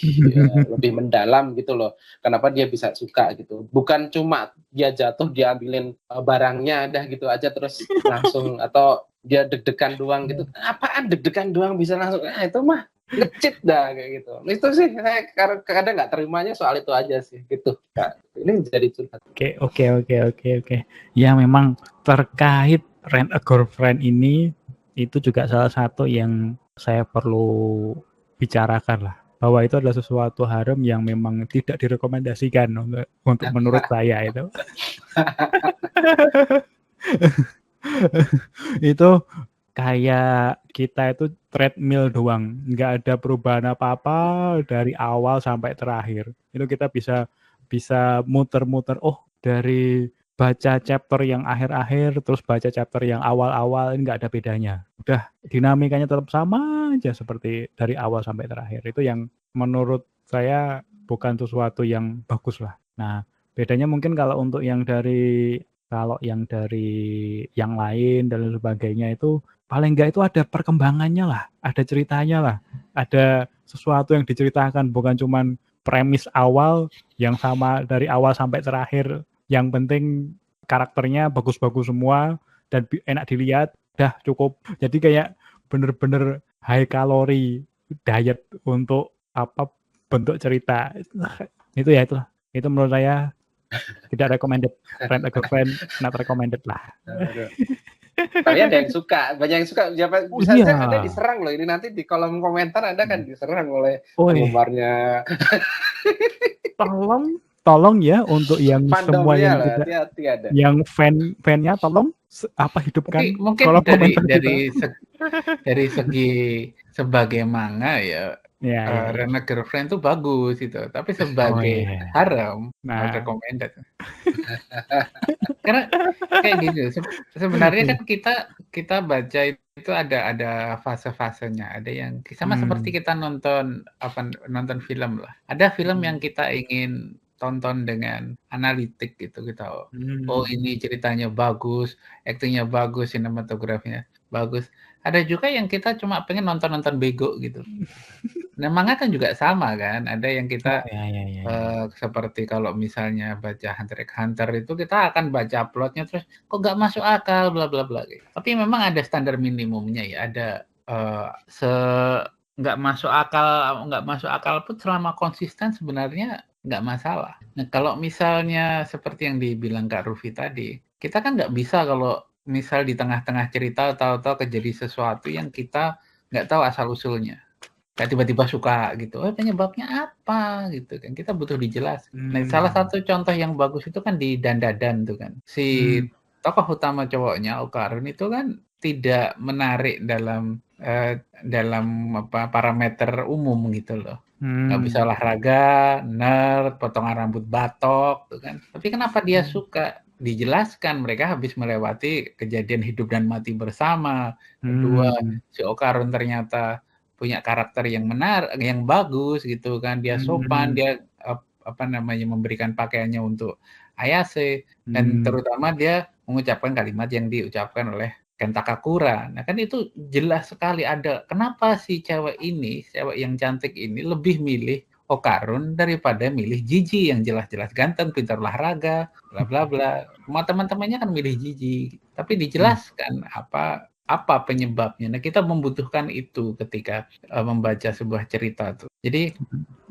lebih mendalam gitu loh. Kenapa dia bisa suka gitu. Bukan cuma dia jatuh dia ambilin barangnya dah gitu aja terus langsung atau dia deg-degan doang gitu. Apaan deg-degan doang bisa langsung itu mah ngecit dah kayak gitu. Itu sih saya kadang nggak terimanya soal itu aja sih gitu. Nah, ini jadi curhat. Oke. Ya memang terkait Rent a Girlfriend ini itu juga salah satu yang saya perlu bicarakan lah, bahwa itu adalah sesuatu harem yang memang tidak direkomendasikan untuk menurut saya itu. Itu kayak kita itu treadmill doang, nggak ada perubahan apa-apa dari awal sampai terakhir. Itu kita bisa muter-muter, dari baca chapter yang akhir-akhir terus baca chapter yang awal-awal, ini nggak ada bedanya. Udah dinamikanya tetap sama aja seperti dari awal sampai terakhir. Itu yang menurut saya bukan sesuatu yang bagus lah. Nah, bedanya mungkin kalau yang dari yang lain dan sebagainya itu paling nggak itu ada perkembangannya lah, ada ceritanya lah, ada sesuatu yang diceritakan, bukan cuman premis awal yang sama dari awal sampai terakhir. Yang penting karakternya bagus-bagus semua dan enak dilihat, dah cukup. Jadi kayak bener-bener high kalori diet untuk bentuk cerita. Itu menurut saya tidak recommended. Rent a Girlfriend not recommended lah. Tapi ada yang suka, banyak yang suka. Bisa saja Anda diserang loh. Ini nanti di kolom komentar Anda kan diserang oleh penggemarnya. Tolong ya untuk yang semua yang lah, tidak ada. Yang fan-fannya tolong hidupkan mungkin dari segi sebagai manga ya. Rent a Girlfriend itu bagus itu, tapi sebagai harem not recommended. Karena kayak gitu sebenarnya kan kita baca itu ada fase-fasenya, ada yang sama seperti kita nonton film lah. Ada film yang kita ingin tonton dengan analitik gitu, kita ini ceritanya bagus, aktingnya bagus, sinematografinya bagus. Ada juga yang kita cuma pengen nonton bego gitu. Nah, manga kan juga sama kan, ada yang kita seperti kalau misalnya baca Hunter x Hunter itu kita akan baca plotnya terus kok nggak masuk akal bla bla bla gitu. Tapi memang ada standar minimumnya ya, ada nggak masuk akal pun selama konsisten sebenarnya nggak masalah. Nah kalau misalnya seperti yang dibilang Kak Rufi tadi, kita kan nggak bisa kalau misal di tengah-tengah cerita tahu-tahu kejadi sesuatu yang kita nggak tahu asal usulnya. Kayak tiba-tiba suka gitu, penyebabnya apa gitu kan, kita butuh dijelasin. Nah salah satu contoh yang bagus itu kan di Dandadan tuh kan, si tokoh utama cowoknya Okarun itu kan tidak menarik dalam parameter umum gitu loh. Nggak bisa olahraga, nerd, potongan rambut batok tuh kan, tapi kenapa dia suka? Dijelaskan mereka habis melewati kejadian hidup dan mati bersama. Kedua, si Okarun ternyata punya karakter yang menarik, yang bagus gitu kan, dia sopan, dia memberikan pakaiannya untuk Ayase, dan terutama dia mengucapkan kalimat yang diucapkan oleh Kenta Kakura. Nah kan itu jelas sekali ada kenapa si cewek yang cantik ini lebih milih Okarun daripada milih Jiji yang jelas-jelas ganteng, pintar olahraga, bla bla bla. Semua teman-temannya kan milih Jiji, tapi dijelaskan apa penyebabnya. Nah, kita membutuhkan itu ketika membaca sebuah cerita tuh. Jadi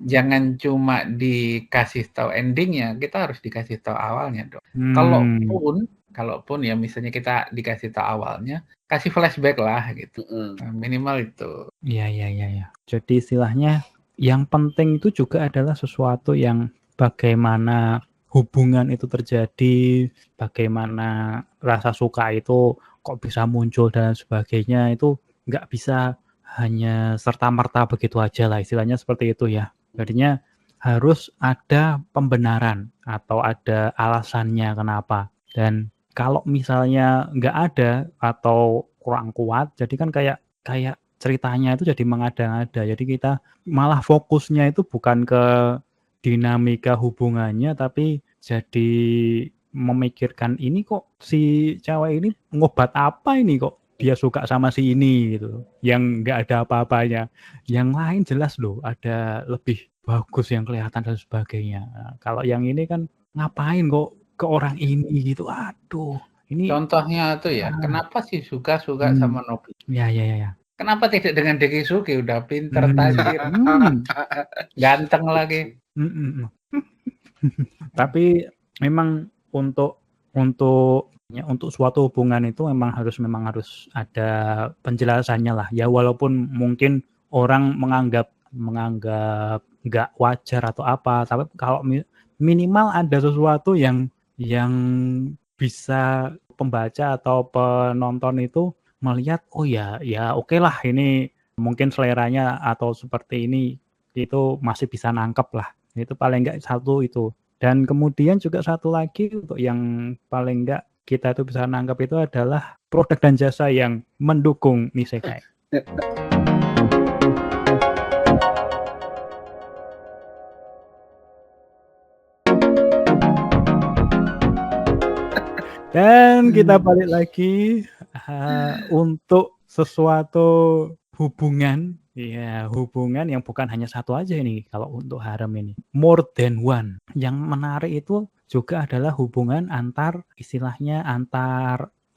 jangan cuma dikasih tahu endingnya, kita harus dikasih tahu awalnya dong. Kalaupun kalaupun ya misalnya kita dikasih tahu awalnya, kasih flashback lah gitu. Minimal itu. Iya. Jadi istilahnya yang penting itu juga adalah sesuatu yang bagaimana hubungan itu terjadi, bagaimana rasa suka itu kok bisa muncul dan sebagainya, itu nggak bisa hanya serta-merta begitu aja lah, istilahnya seperti itu ya. Jadinya harus ada pembenaran atau ada alasannya kenapa. Dan kalau misalnya nggak ada atau kurang kuat, jadi kan kayak ceritanya itu jadi mengada-ngada. Jadi kita malah fokusnya itu bukan ke dinamika hubungannya, tapi jadi memikirkan ini kok si cewek ini ngobat apa ini kok dia suka sama si ini gitu. Yang nggak ada apa-apanya. Yang lain jelas loh ada lebih bagus yang kelihatan dan sebagainya. Nah, kalau yang ini kan ngapain kok ke orang ini gitu. Aduh, ini Contohnya tuh ya, kenapa sih suka sama Nobita? Ya. Kenapa tidak dengan Dekisuke? Udah pinter, tajir, ganteng lagi. Tapi memang untuk suatu hubungan itu memang harus ada penjelasannya lah. Ya walaupun mungkin orang menganggap nggak wajar atau apa, tapi kalau minimal ada sesuatu yang bisa pembaca atau penonton itu melihat, oh ya oke lah, ini mungkin seleranya atau seperti ini itu masih bisa nangkep lah. Itu paling enggak satu itu. Dan kemudian juga satu lagi untuk yang paling enggak kita itu bisa nangkep itu adalah produk dan jasa yang mendukung isekai. Dan kita balik lagi untuk sesuatu hubungan yang bukan hanya satu aja ini kalau untuk harem ini. More than one. Yang menarik itu juga adalah hubungan antar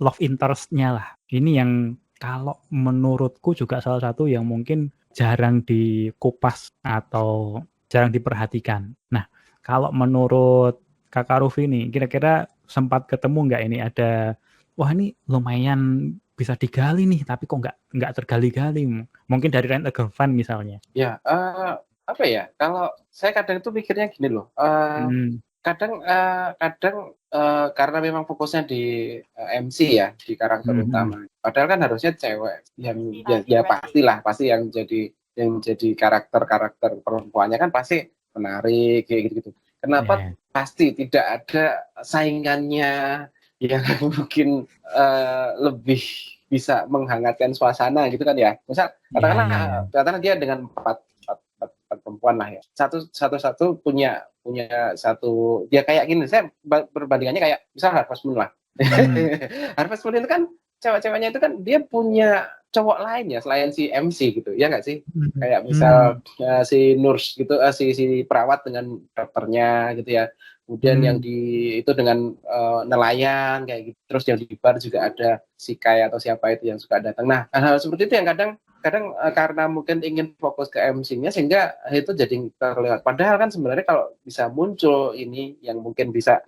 love interest-nya lah. Ini yang kalau menurutku juga salah satu yang mungkin jarang dikupas atau jarang diperhatikan. Nah, kalau menurut Kakak Rufi nih, kira-kira sempat ketemu nggak ini ada, wah ini lumayan bisa digali nih, tapi kok nggak tergali-gali. Mungkin dari Rent a Girlfriend misalnya. Ya, apa ya? Kalau saya kadang itu mikirnya gini loh. Kadang karena memang fokusnya di MC ya, di karakter utama. Padahal kan harusnya cewek yang pasti yang jadi karakter perempuannya kan pasti menarik kayak gitu. Kenapa pasti tidak ada saingannya yang mungkin lebih bisa menghangatkan suasana gitu kan ya? Misal katakanlah dia dengan empat perempuan lah ya. Satu punya satu, dia kayak gini, saya perbandingannya kayak misal Harvest Moon lah. Harvest Moon itu kan cewek-ceweknya itu kan dia punya cowok lain ya selain si MC gitu, ya nggak sih? Kayak misal si nurse gitu, si perawat dengan dokternya gitu ya. Kemudian yang itu dengan nelayan kayak gitu. Terus yang di bar juga ada si Kai atau siapa itu yang suka datang. Nah, hal seperti itu yang kadang karena mungkin ingin fokus ke MC-nya sehingga itu jadi terlihat. Padahal kan sebenarnya kalau bisa muncul ini yang mungkin bisa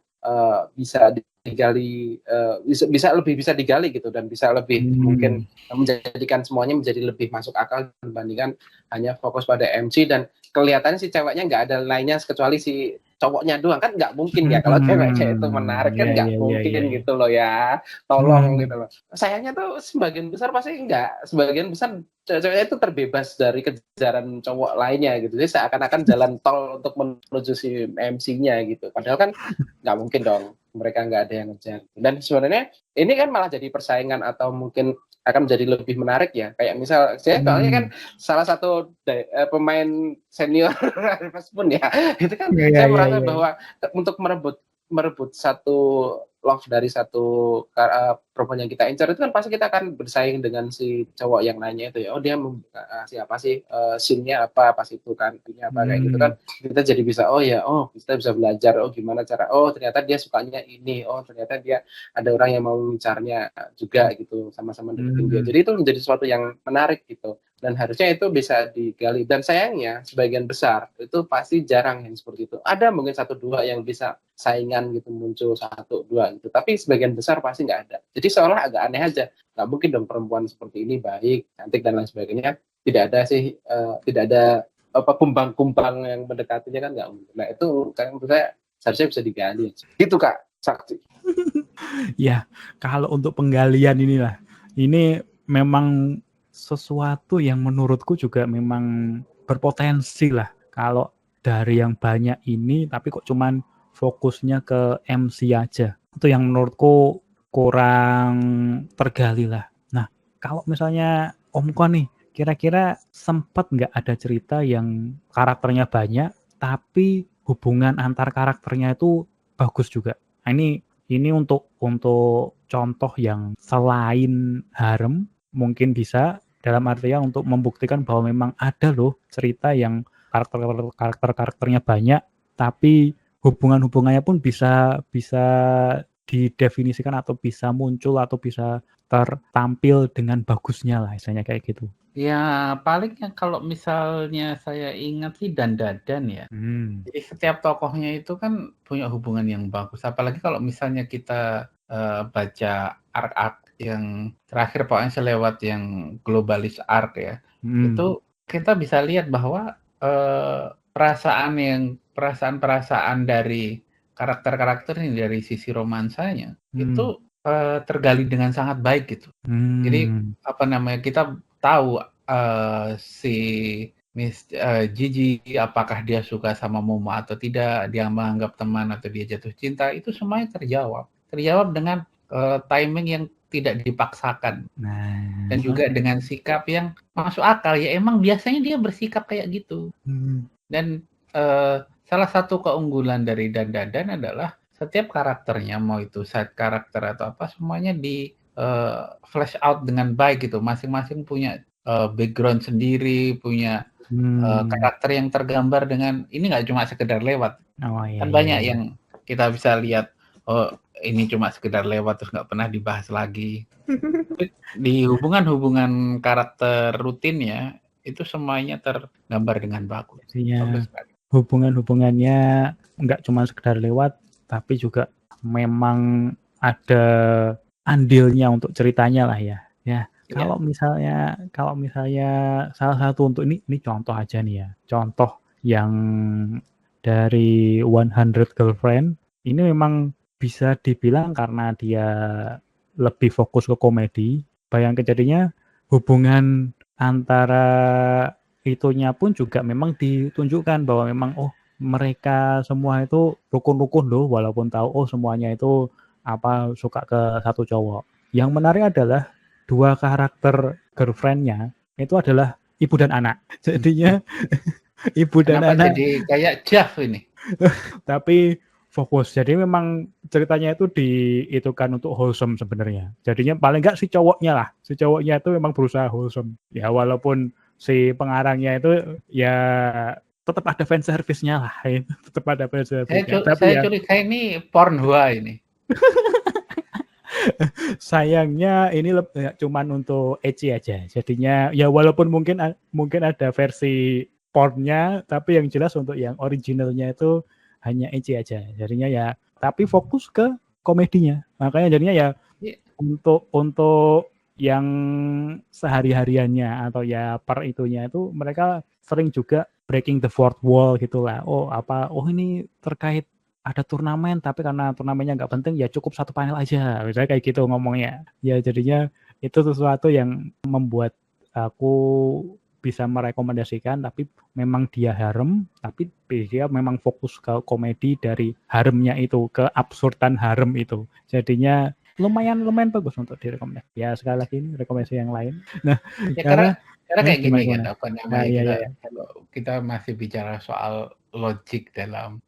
digali, bisa digali gitu, dan bisa lebih mungkin menjadikan semuanya menjadi lebih masuk akal dibandingkan hanya fokus pada MC dan kelihatannya si ceweknya nggak ada lainnya kecuali si cowoknya doang, kan nggak mungkin ya kalau ceweknya itu menarik kan nggak mungkin gitu loh ya, tolong gitu loh. Sayangnya tuh sebagian besar ceweknya itu terbebas dari kejaran cowok lainnya gitu, jadi seakan-akan jalan tol untuk menuju si MC-nya gitu, padahal kan nggak mungkin dong, mereka nggak ada yang ngejar. Dan sebenarnya ini kan malah jadi persaingan atau mungkin akan menjadi lebih menarik ya. Kayak misal saya soalnya kan salah satu pemain senior Harvest Moon ya. Itu kan saya merasa bahwa untuk merebut satu love dari satu perempuan yang kita incar itu kan pasti kita akan bersaing dengan si cowok yang lainnya itu ya. Oh dia siapa sih, scene-nya apa pas itu kan, ini apa kayak gitu kan. Kita jadi bisa kita bisa belajar gimana cara, ternyata dia sukanya ini, ternyata dia ada orang yang mau mengincarnya juga gitu, sama-sama deketin dia. Jadi itu menjadi sesuatu yang menarik gitu. Dan harusnya itu bisa digali. Dan sayangnya sebagian besar itu pasti jarang yang seperti itu. Ada mungkin 1-2 yang bisa saingan gitu muncul 1-2 gitu, tapi sebagian besar pasti nggak ada. Jadi seolah agak aneh aja, nggak mungkin dong perempuan seperti ini baik, cantik dan lain sebagainya, tidak ada sih, tidak ada kumbang-kumbang yang mendekatinya kan nggak mungkin. Nah itu kan menurut saya seharusnya bisa digali. Gitu Kak Sakti. Ya, kalau untuk penggalian inilah, ini memang sesuatu yang menurutku juga memang berpotensi lah. Kalau dari yang banyak ini, tapi kok cuman fokusnya ke MC aja. Itu yang menurutku kurang tergali lah. Nah, kalau misalnya Om Kon nih, kira-kira sempat nggak ada cerita yang karakternya banyak, tapi hubungan antar karakternya itu bagus juga. Nah, ini untuk contoh yang selain harem mungkin bisa dalam artian untuk membuktikan bahwa memang ada loh cerita yang karakternya banyak tapi hubungannya pun bisa didefinisikan atau bisa muncul atau bisa tertampil dengan bagusnya lah, misalnya kayak gitu. Ya paling kalau misalnya saya ingat sih Dandadan ya. Jadi setiap tokohnya itu kan punya hubungan yang bagus. Apalagi kalau misalnya kita baca arc-arc yang terakhir, pokoknya selewat yang globalis arc ya. Itu kita bisa lihat bahwa perasaan dari karakter-karakter ini dari sisi romansanya itu tergali dengan sangat baik gitu. Jadi kita tahu si Miss Gigi apakah dia suka sama Momo atau tidak, dia menganggap teman atau dia jatuh cinta, itu semuanya terjawab dengan timing yang tidak dipaksakan. Dan juga dengan sikap yang masuk akal. Ya emang biasanya dia bersikap kayak gitu. Dan salah satu keunggulan dari Dandadan adalah setiap karakternya, mau itu side karakter atau apa, semuanya di flash out dengan baik gitu. Masing-masing punya background sendiri, punya karakter yang tergambar dengan ini nggak cuma sekedar lewat. Kan banyak yang kita bisa lihat, oh ini cuma sekedar lewat terus nggak pernah dibahas lagi. Di hubungan karakter rutinnya itu semuanya tergambar dengan bagus. Bagus sekali. Hubungannya nggak cuma sekedar lewat, tapi juga memang ada andilnya untuk ceritanya lah ya. Kalau misalnya salah satu untuk ini contoh aja nih ya. Contoh yang dari 100 Girlfriend ini memang bisa dibilang karena dia lebih fokus ke komedi. Bayangkan jadinya hubungan antara itunya pun juga memang ditunjukkan bahwa memang mereka semua itu rukun-rukun loh, walaupun tahu semuanya itu suka ke satu cowok. Yang menarik adalah dua karakter girlfriend-nya itu adalah ibu dan anak. Jadinya ibu dan anak. Jadi kayak Jeff ini. Tapi fokus. Jadi memang ceritanya itu diitukan untuk wholesome sebenarnya. Jadinya paling enggak si cowoknya itu memang berusaha wholesome. Ya walaupun si pengarangnya itu ya tetap ada fan service-nya lah. Tetap ada fan service-nya. Saya curiga ini Pornhua ini. Sayangnya ini cuman untuk ecchi aja. Jadinya ya walaupun mungkin ada versi pornnya, tapi yang jelas untuk yang originalnya itu hanya ecchi aja. Jadinya ya tapi fokus ke komedinya. Makanya jadinya ya untuk yang sehari-hariannya atau ya per itunya itu mereka sering juga breaking the fourth wall gitulah. Ini terkait ada turnamen, tapi karena turnamennya nggak penting ya cukup satu panel aja, misalnya kayak gitu ngomongnya. Ya jadinya itu sesuatu yang membuat aku bisa merekomendasikan, tapi memang dia harem, tapi dia memang fokus ke komedi dari haremnya itu, ke absurdan harem itu. Jadinya lumayan bagus untuk direkomendasi. Ya sekali lagi ini rekomendasi yang lain. Nah, ya, karena kayak gini kan, kalau kita masih bicara soal logik dalam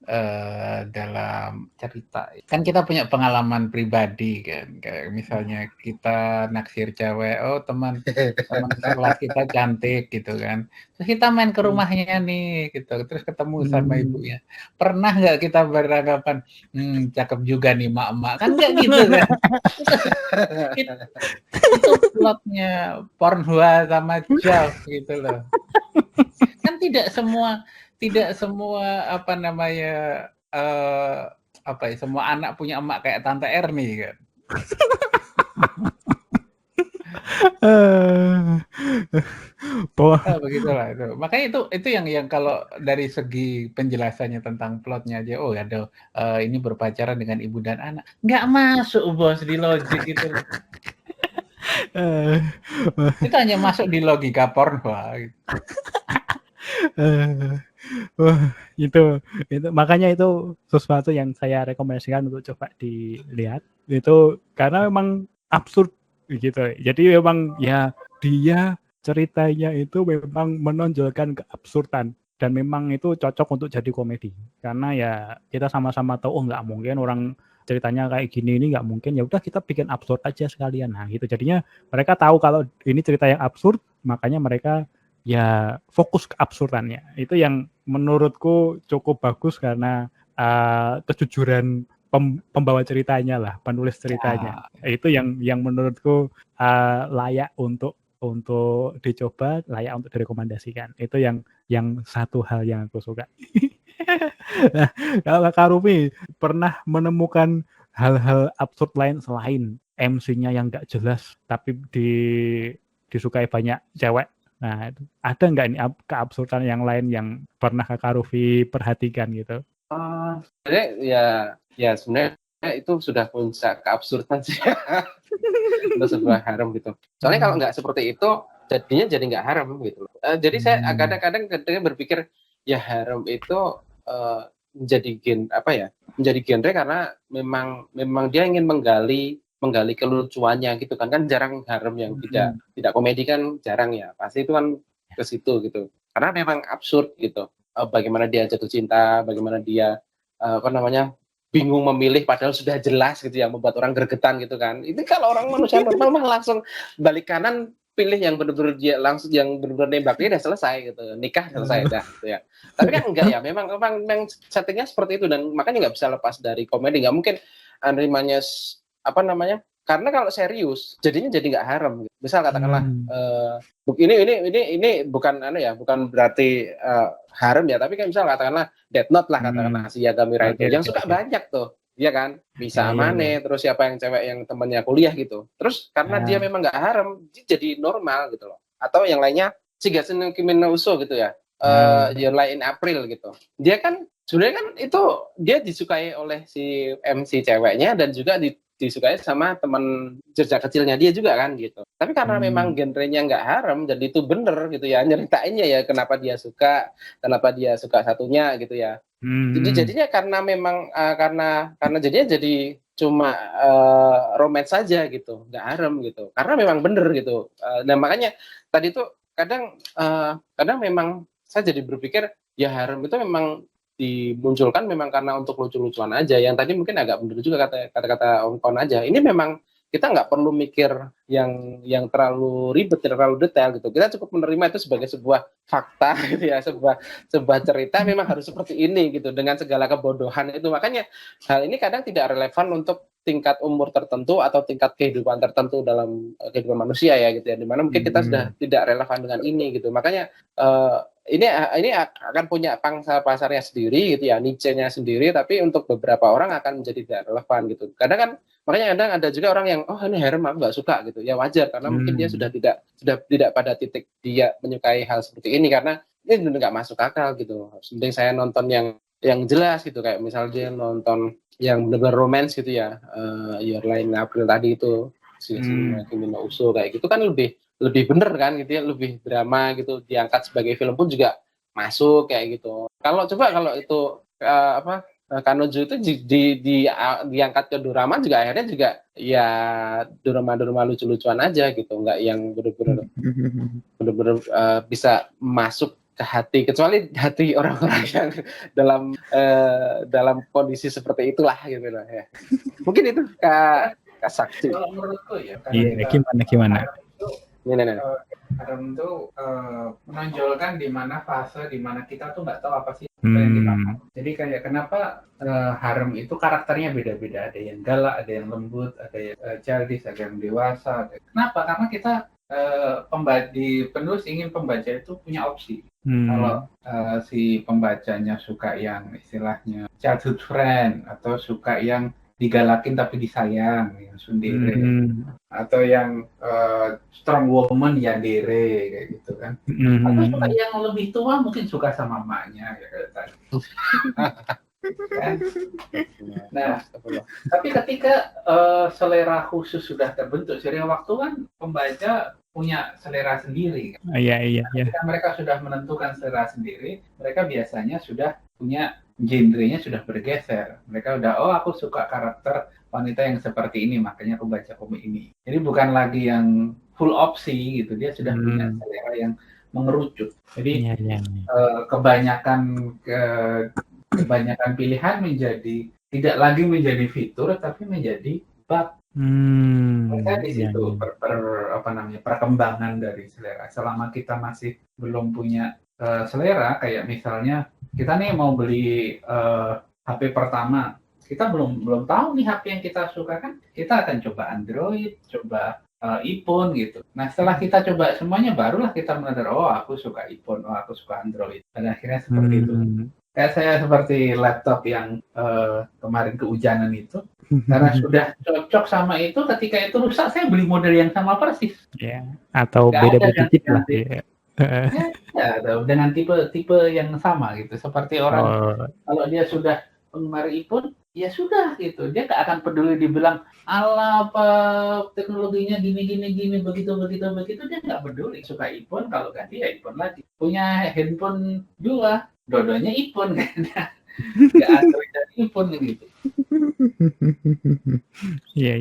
cerita, kan kita punya pengalaman pribadi kan, kayak misalnya kita naksir cewek, teman sekelas kita cantik gitu kan, terus kita main ke rumahnya nih gitu, terus ketemu sama ibunya, pernah nggak kita beranggapan cakep juga nih mak-mak, kan nggak gitu kan. itu plotnya Pornhua sama Jeff gitu loh. Kan tidak semua apa ya, semua anak punya emak kayak Tante Erni kan. Begitulah itu. Makanya itu yang kalau dari segi penjelasannya tentang plotnya aja, oh ada ini berpacaran dengan ibu dan anak, nggak masuk bos di logik itu. Itu hanya masuk di logika porno. Gitu. Wah, itu makanya itu sesuatu yang saya rekomendasikan untuk coba dilihat itu karena memang absurd gitu. Jadi memang ya dia ceritanya itu memang menonjolkan keabsurdan dan memang itu cocok untuk jadi komedi karena ya kita sama-sama tahu oh nggak mungkin orang ceritanya kayak gini ini nggak mungkin, ya udah kita bikin absurd aja sekalian. Nah gitu jadinya mereka tahu kalau ini cerita yang absurd, makanya mereka ya fokus ke absurdannya. Itu yang menurutku cukup bagus karena kejujuran pembawa ceritanya lah, penulis ceritanya. Itu yang menurutku layak untuk dicoba, layak untuk direkomendasikan. Itu yang satu hal yang aku suka. Nah, kalau Kak Rumi pernah menemukan hal-hal absurd lain selain MC-nya yang nggak jelas tapi disukai banyak cewek? Nah, ada nggak ini keabsurdan yang lain yang pernah Kak Rufi perhatikan gitu? Ya sebenarnya itu sudah puncak keabsurdan sih untuk sebuah harem gitu. Soalnya kalau nggak seperti itu, jadinya jadi nggak harem gitu. Jadi saya kadang-kadang berpikir ya harem itu menjadi genre karena memang dia ingin menggali kelucuannya gitu kan jarang harem yang tidak komedi kan jarang ya, pasti itu kan ke situ gitu karena memang absurd gitu. Bagaimana dia jatuh cinta, bagaimana dia bingung memilih padahal sudah jelas gitu yang membuat orang gregetan gitu kan. Itu kalau orang manusia normal mah langsung balik kanan pilih yang benar-benar dia langsung yang benar-benar nembak dia udah selesai gitu, nikah selesai dah gitu ya. Tapi kan enggak ya, memang settingnya seperti itu dan makanya nggak bisa lepas dari komedi. Nggak mungkin animanya karena kalau serius jadinya jadi nggak harem. Misal katakanlah ini bukan bukan berarti harem ya, tapi kan misal katakanlah Death Note lah katakanlah si Yagami Raito yang suka banyak tuh. Iya kan, bisa Amane, terus siapa yang cewek yang temannya kuliah gitu. Terus karena dia memang nggak harem, jadi normal gitu loh. Atau yang lainnya, Shigatsu no Kimi no Uso gitu ya, Your Lie in April gitu. Dia kan sebenarnya kan itu dia disukai oleh si MC ceweknya dan juga disukai sama teman jejak kecilnya dia juga kan gitu. Tapi karena memang genrenya nggak harem, jadi itu bener gitu ya nyeritainnya ya kenapa dia suka satunya gitu ya. Jadi jadinya karena memang karena jadinya jadi cuma romance saja gitu, nggak harem gitu. Karena memang bener gitu. Dan makanya tadi tuh kadang memang saya jadi berpikir ya harem itu memang dimunculkan memang karena untuk lucu-lucuan aja. Yang tadi mungkin agak bener juga kata-kata Om Kon aja. Ini memang kita nggak perlu mikir yang terlalu ribet, terlalu detail gitu. Kita cukup menerima itu sebagai sebuah fakta gitu ya, sebuah cerita memang harus seperti ini gitu dengan segala kebodohan itu. Makanya hal ini kadang tidak relevan untuk tingkat umur tertentu atau tingkat kehidupan tertentu dalam kehidupan manusia ya gitu ya. Dimana mungkin kita sudah tidak relevan dengan ini gitu. Makanya ini akan punya pangsa pasarnya sendiri gitu ya, niche-nya sendiri, tapi untuk beberapa orang akan menjadi tidak relevan gitu. Kadang kan makanya kadang ada juga orang yang ini harem aku nggak suka gitu ya, wajar karena mungkin dia sudah tidak pada titik dia menyukai hal seperti ini karena ini benar nggak masuk akal gitu. Mending saya nonton yang jelas gitu, kayak misalnya dia nonton yang benar-benar romance gitu ya, Your Lie in April tadi itu Kimi no Uso kayak gitu kan lebih bener kan gitu ya, lebih drama gitu, diangkat sebagai film pun juga masuk kayak gitu. Kalau itu Kanojo itu diangkat ke drama juga akhirnya juga ya drama lucu-lucuan aja gitu, nggak yang bener-bener bisa masuk ke hati, kecuali hati orang-orang yang dalam kondisi seperti itulah gitu loh ya. Mungkin itu Kak Sakti. Kalau menurutku ya, gimana? Harem itu menonjolkan di mana fase di mana kita tuh nggak tahu apa sih yang kita mau. Jadi kayak kenapa harem itu karakternya beda-beda, ada yang galak, ada yang lembut, ada yang childish, ada yang dewasa. Kenapa? Karena kita penulis ingin pembaca itu punya opsi. Kalau si pembacanya suka yang istilahnya childhood friend, atau suka yang digalakin tapi disayang, yang tsundere, atau yang strong woman yandere kayak gitu kan, atau suka yang lebih tua mungkin suka sama emaknya kayak tadi. Kan? Nah, tapi ketika selera khusus sudah terbentuk, seiring waktu kan pembaca punya selera sendiri. Kan? Iya. Ketika mereka sudah menentukan selera sendiri, mereka biasanya sudah punya genrenya sudah bergeser. Mereka udah, oh aku suka karakter wanita yang seperti ini, makanya aku baca komik ini. Jadi bukan lagi yang full opsi gitu, dia sudah punya selera yang mengerucut. Jadi kebanyakan pilihan tidak lagi menjadi fitur, tapi menjadi bab. Mereka di situ perkembangan dari selera. Selama kita masih belum punya selera, kayak misalnya kita nih mau beli HP pertama, kita belum tahu nih HP yang kita suka kan, kita akan coba Android, coba iPhone gitu. Nah setelah kita coba semuanya, barulah kita menyadari, oh aku suka iPhone, oh aku suka Android. Dan akhirnya seperti itu. Kayak saya seperti laptop yang kemarin kehujanan itu, karena sudah cocok sama itu, ketika itu rusak saya beli model yang sama persis. Ya, atau beda-beda dikit lah. Ya, dengan tipe yang sama gitu. Seperti orang kalau dia sudah penggemar iPhone, ya sudah gitu. Dia nggak akan peduli dibilang ala apa teknologinya gini begitu, dia nggak peduli. Suka iPhone, kalau ganti ya iPhone lagi. Punya handphone dua, dua-duanya iPhone kan. Nggak Android dan iPhone gitu. Iya.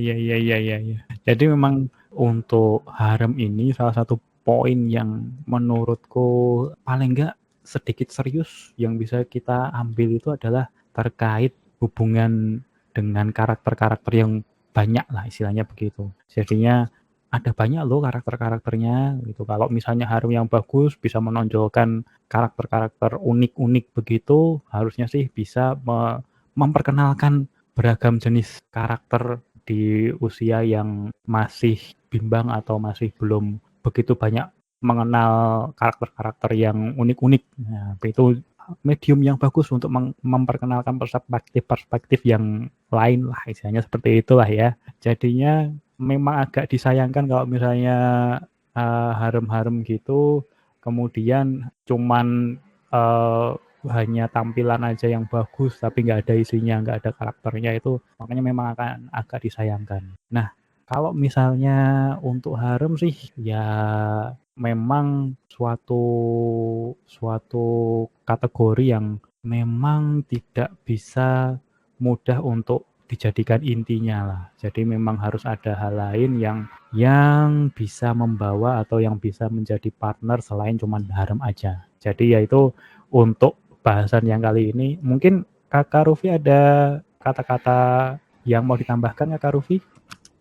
Jadi memang untuk harem ini salah satu poin yang menurutku paling enggak sedikit serius yang bisa kita ambil itu adalah terkait hubungan dengan karakter-karakter yang banyak lah, istilahnya begitu. Jadinya ada banyak loh karakter-karakternya gitu. Kalau misalnya harem yang bagus bisa menonjolkan karakter-karakter unik-unik begitu, harusnya sih bisa memperkenalkan beragam jenis karakter di usia yang masih bimbang atau masih belum begitu banyak mengenal karakter-karakter yang unik-unik. Nah, itu medium yang bagus untuk memperkenalkan perspektif-perspektif yang lain lah, istilahnya seperti itulah ya. Jadinya memang agak disayangkan kalau misalnya harem-harem gitu kemudian cuman hanya tampilan aja yang bagus tapi nggak ada isinya, nggak ada karakternya, itu makanya memang akan agak disayangkan. Nah, kalau misalnya untuk harem sih ya memang suatu kategori yang memang tidak bisa mudah untuk dijadikan intinya lah. Jadi memang harus ada hal lain yang bisa membawa atau yang bisa menjadi partner selain cuma harem aja. Jadi yaitu untuk bahasan yang kali ini, mungkin Kakak Rufi ada kata-kata yang mau ditambahkan, Kakak Rufi?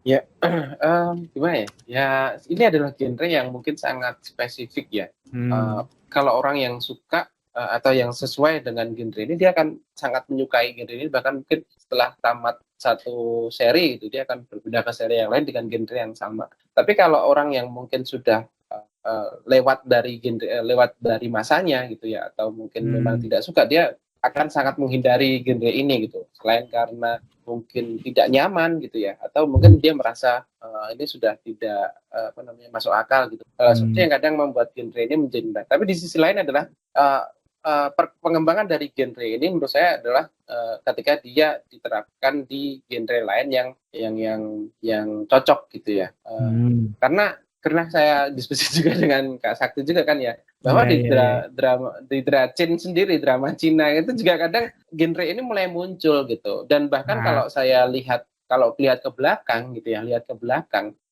Ya, gimana ya? Ya, ini adalah genre yang mungkin sangat spesifik ya. Kalau orang yang suka atau yang sesuai dengan genre ini, dia akan sangat menyukai genre ini. Bahkan mungkin setelah tamat satu seri, itu dia akan berpindah ke seri yang lain dengan genre yang sama. Tapi kalau orang yang mungkin sudah lewat dari masanya gitu ya, atau mungkin memang tidak suka, dia akan sangat menghindari genre ini gitu. Selain karena mungkin tidak nyaman gitu ya, atau mungkin dia merasa ini sudah tidak masuk akal gitu. Seperti yang kadang membuat genre ini menjadi berat. Tapi di sisi lain adalah pengembangan dari genre ini menurut saya adalah ketika dia diterapkan di genre lain yang cocok gitu ya. Karena saya diskusi juga dengan Kak Sakti juga kan ya, bahwa di Dracin sendiri, drama Cina itu juga kadang genre ini mulai muncul gitu. Dan bahkan kalau lihat ke belakang gitu ya,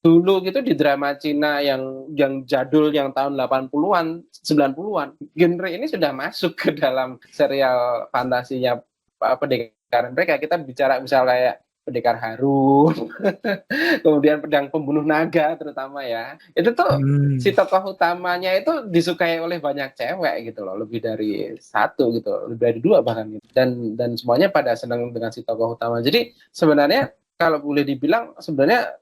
dulu gitu di drama Cina yang jadul yang tahun 80-an, 90-an, genre ini sudah masuk ke dalam serial fantasinya pendekar mereka. Kita bicara misal kayak Pendekar Harun, kemudian Pedang Pembunuh Naga terutama ya. Itu tuh si tokoh utamanya itu disukai oleh banyak cewek gitu loh, lebih dari satu gitu, lebih dari dua bahkan gitu. Dan semuanya pada senang dengan si tokoh utama. Jadi sebenarnya kalau boleh dibilang sebenarnya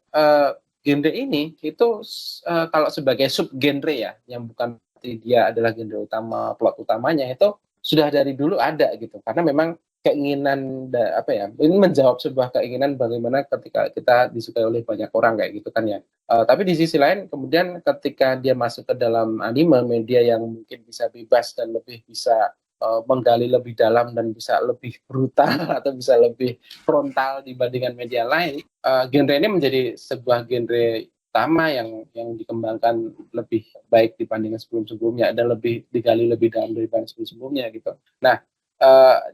genre ini itu kalau sebagai subgenre ya, yang bukan dia adalah genre utama, plot utamanya itu sudah dari dulu ada gitu. Karena memang keinginan ini menjawab sebuah keinginan bagaimana ketika kita disukai oleh banyak orang kayak gitu kan ya. Tapi di sisi lain kemudian ketika dia masuk ke dalam anime, media yang mungkin bisa bebas dan lebih bisa menggali lebih dalam dan bisa lebih brutal atau bisa lebih frontal dibandingkan media lain, genre ini menjadi sebuah genre utama yang dikembangkan lebih baik dibandingkan sebelum-sebelumnya dan lebih digali lebih dalam daripada sebelum-sebelumnya gitu. Nah,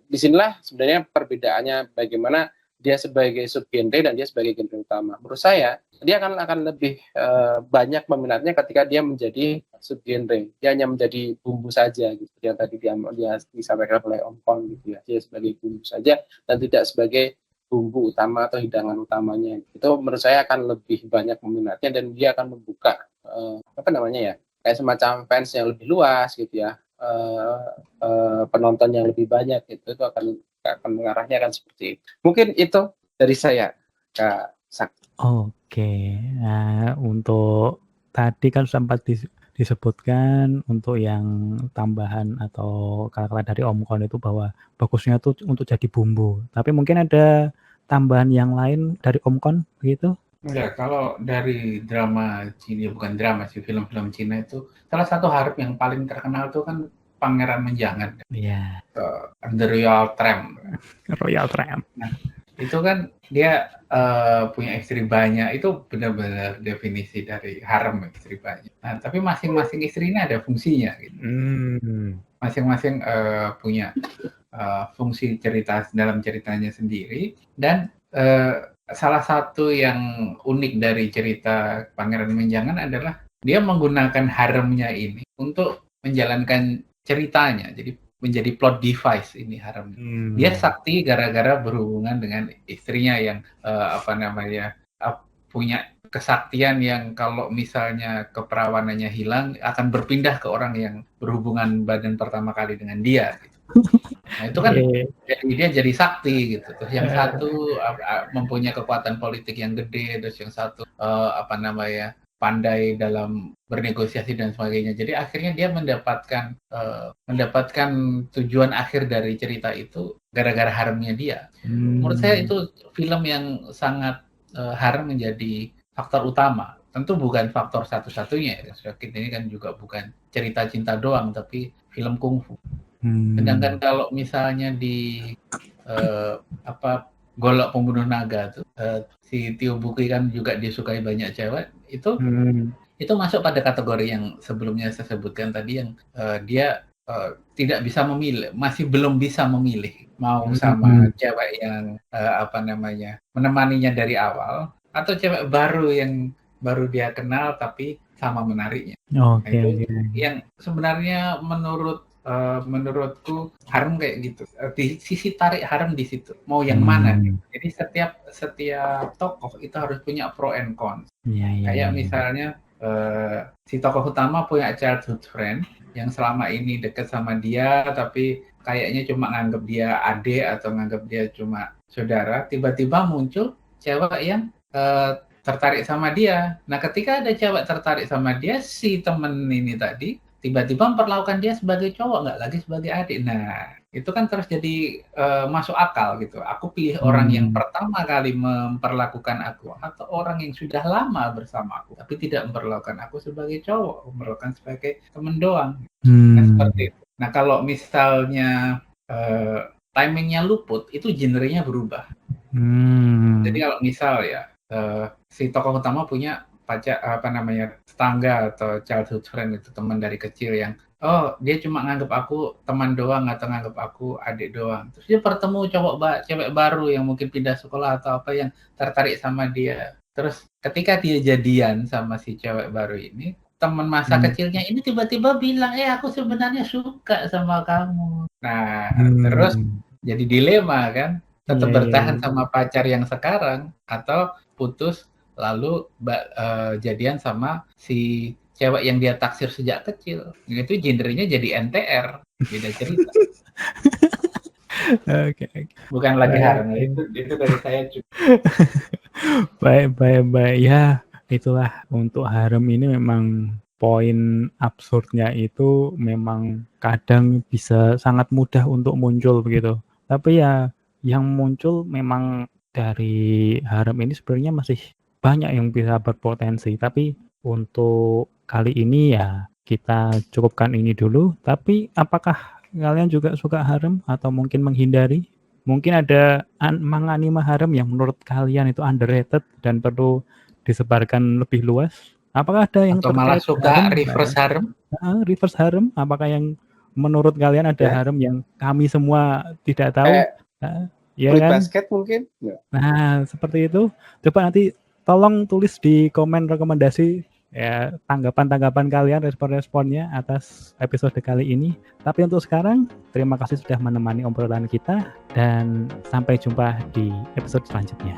disinilah sebenarnya perbedaannya bagaimana dia sebagai subgenre dan dia sebagai genre utama. Menurut saya dia akan lebih banyak peminatnya ketika dia menjadi subgenre. Dia hanya menjadi bumbu saja gitu. Yang tadi dia disampaikan oleh Om Kon gitu ya. Dia sebagai bumbu saja dan tidak sebagai bumbu utama atau hidangan utamanya. Itu menurut saya akan lebih banyak peminatnya dan dia akan membuka kayak semacam fans yang lebih luas gitu ya. Penonton yang lebih banyak itu akan mengarahnya akan seperti itu. Mungkin itu dari saya, Kak Sakti. Oke, nah untuk tadi kan sempat disebutkan untuk yang tambahan atau kata-kata dari Om Kon itu bahwa bagusnya tuh untuk jadi bumbu. Tapi mungkin ada tambahan yang lain dari Om Kon begitu? Enggak, kalau dari drama Cina, bukan drama sih, film-film Cina itu salah satu harem yang paling terkenal itu kan Pangeran Menjangan. Iya. The Royal Tram. Royal Tram. Nah, itu kan dia punya istri banyak, itu benar-benar definisi dari harem istri banyak. Nah, tapi masing-masing istri ini ada fungsinya gitu. Masing-masing punya fungsi cerita dalam ceritanya sendiri dan salah satu yang unik dari cerita Pangeran Menjangan adalah dia menggunakan haremnya ini untuk menjalankan ceritanya. Jadi menjadi plot device ini haremnya. Dia sakti gara-gara berhubungan dengan istrinya yang punya kesaktian yang kalau misalnya keperawanannya hilang akan berpindah ke orang yang berhubungan badan pertama kali dengan dia. Gitu. Nah itu kan dia jadi sakti gitu. Terus yang satu mempunyai kekuatan politik yang gede, terus yang satu pandai dalam bernegosiasi dan sebagainya. Jadi akhirnya dia mendapatkan tujuan akhir dari cerita itu gara-gara haremnya dia. Menurut saya itu film yang sangat harem menjadi faktor utama. Tentu bukan faktor satu-satunya. Ini kan juga bukan cerita cinta doang, tapi film kungfu. Sedangkan kalau misalnya di Golok Pembunuh Naga tuh si Tio Buki kan juga disukai banyak cewek, itu masuk pada kategori yang sebelumnya saya sebutkan tadi yang dia tidak bisa memilih, masih belum bisa memilih mau sama cewek yang menemaninya dari awal atau cewek baru yang baru dia kenal tapi sama menariknya. Yang sebenarnya menurutku harem kayak gitu. Di sisi tarik harem di situ. Mau yang mana? Jadi setiap tokoh itu harus punya pro and cons. Kayak misalnya si tokoh utama punya childhood friend yang selama ini deket sama dia tapi kayaknya cuma nganggap dia adik atau nganggap dia cuma saudara. Tiba-tiba muncul cewek yang tertarik sama dia. Nah, ketika ada cewek tertarik sama dia, si temen ini tadi tiba-tiba memperlakukan dia sebagai cowok, nggak lagi sebagai adik. Nah, itu kan terus jadi masuk akal gitu. Aku pilih orang yang pertama kali memperlakukan aku atau orang yang sudah lama bersama aku, tapi tidak memperlakukan aku sebagai cowok, memperlakukan sebagai teman doang. Nah, seperti itu. Nah, kalau misalnya timingnya luput, itu genrenya berubah. Jadi kalau misal ya, si tokoh utama punya tetangga atau childhood friend itu teman dari kecil yang dia cuma nganggap aku teman doang atau nganggap aku adik doang. Terus dia bertemu cewek baru yang mungkin pindah sekolah atau apa yang tertarik sama dia. Terus ketika dia jadian sama si cewek baru ini, teman masa kecilnya ini tiba-tiba bilang, aku sebenarnya suka sama kamu. Nah, terus jadi dilema kan, tetap bertahan sama pacar yang sekarang atau putus lalu jadian sama si cewek yang dia taksir sejak kecil. Itu genrenya jadi NTR, beda cerita. Okay. Bukan lagi harem, itu dari saya juga. Baik. Ya, itulah untuk harem ini memang poin absurdnya itu memang kadang bisa sangat mudah untuk muncul begitu. Tapi ya yang muncul memang dari harem ini sebenarnya masih banyak yang bisa berpotensi. Tapi untuk kali ini ya kita cukupkan ini dulu. Tapi apakah kalian juga suka harem atau mungkin menghindari? Mungkin ada manga anime harem yang menurut kalian itu underrated dan perlu disebarkan lebih luas. Apakah ada yang Atau malah terkait suka harem? reverse harem? Reverse harem, apakah yang menurut kalian ada Ya. harem yang kami semua tidak tahu? Ya Fruit kan? basket mungkin? Nah, seperti itu. Coba nanti tolong tulis di komen rekomendasi ya tanggapan-tanggapan kalian, respon-responnya atas episode kali ini. Tapi untuk sekarang, terima kasih sudah menemani obrolan kita dan sampai jumpa di episode selanjutnya.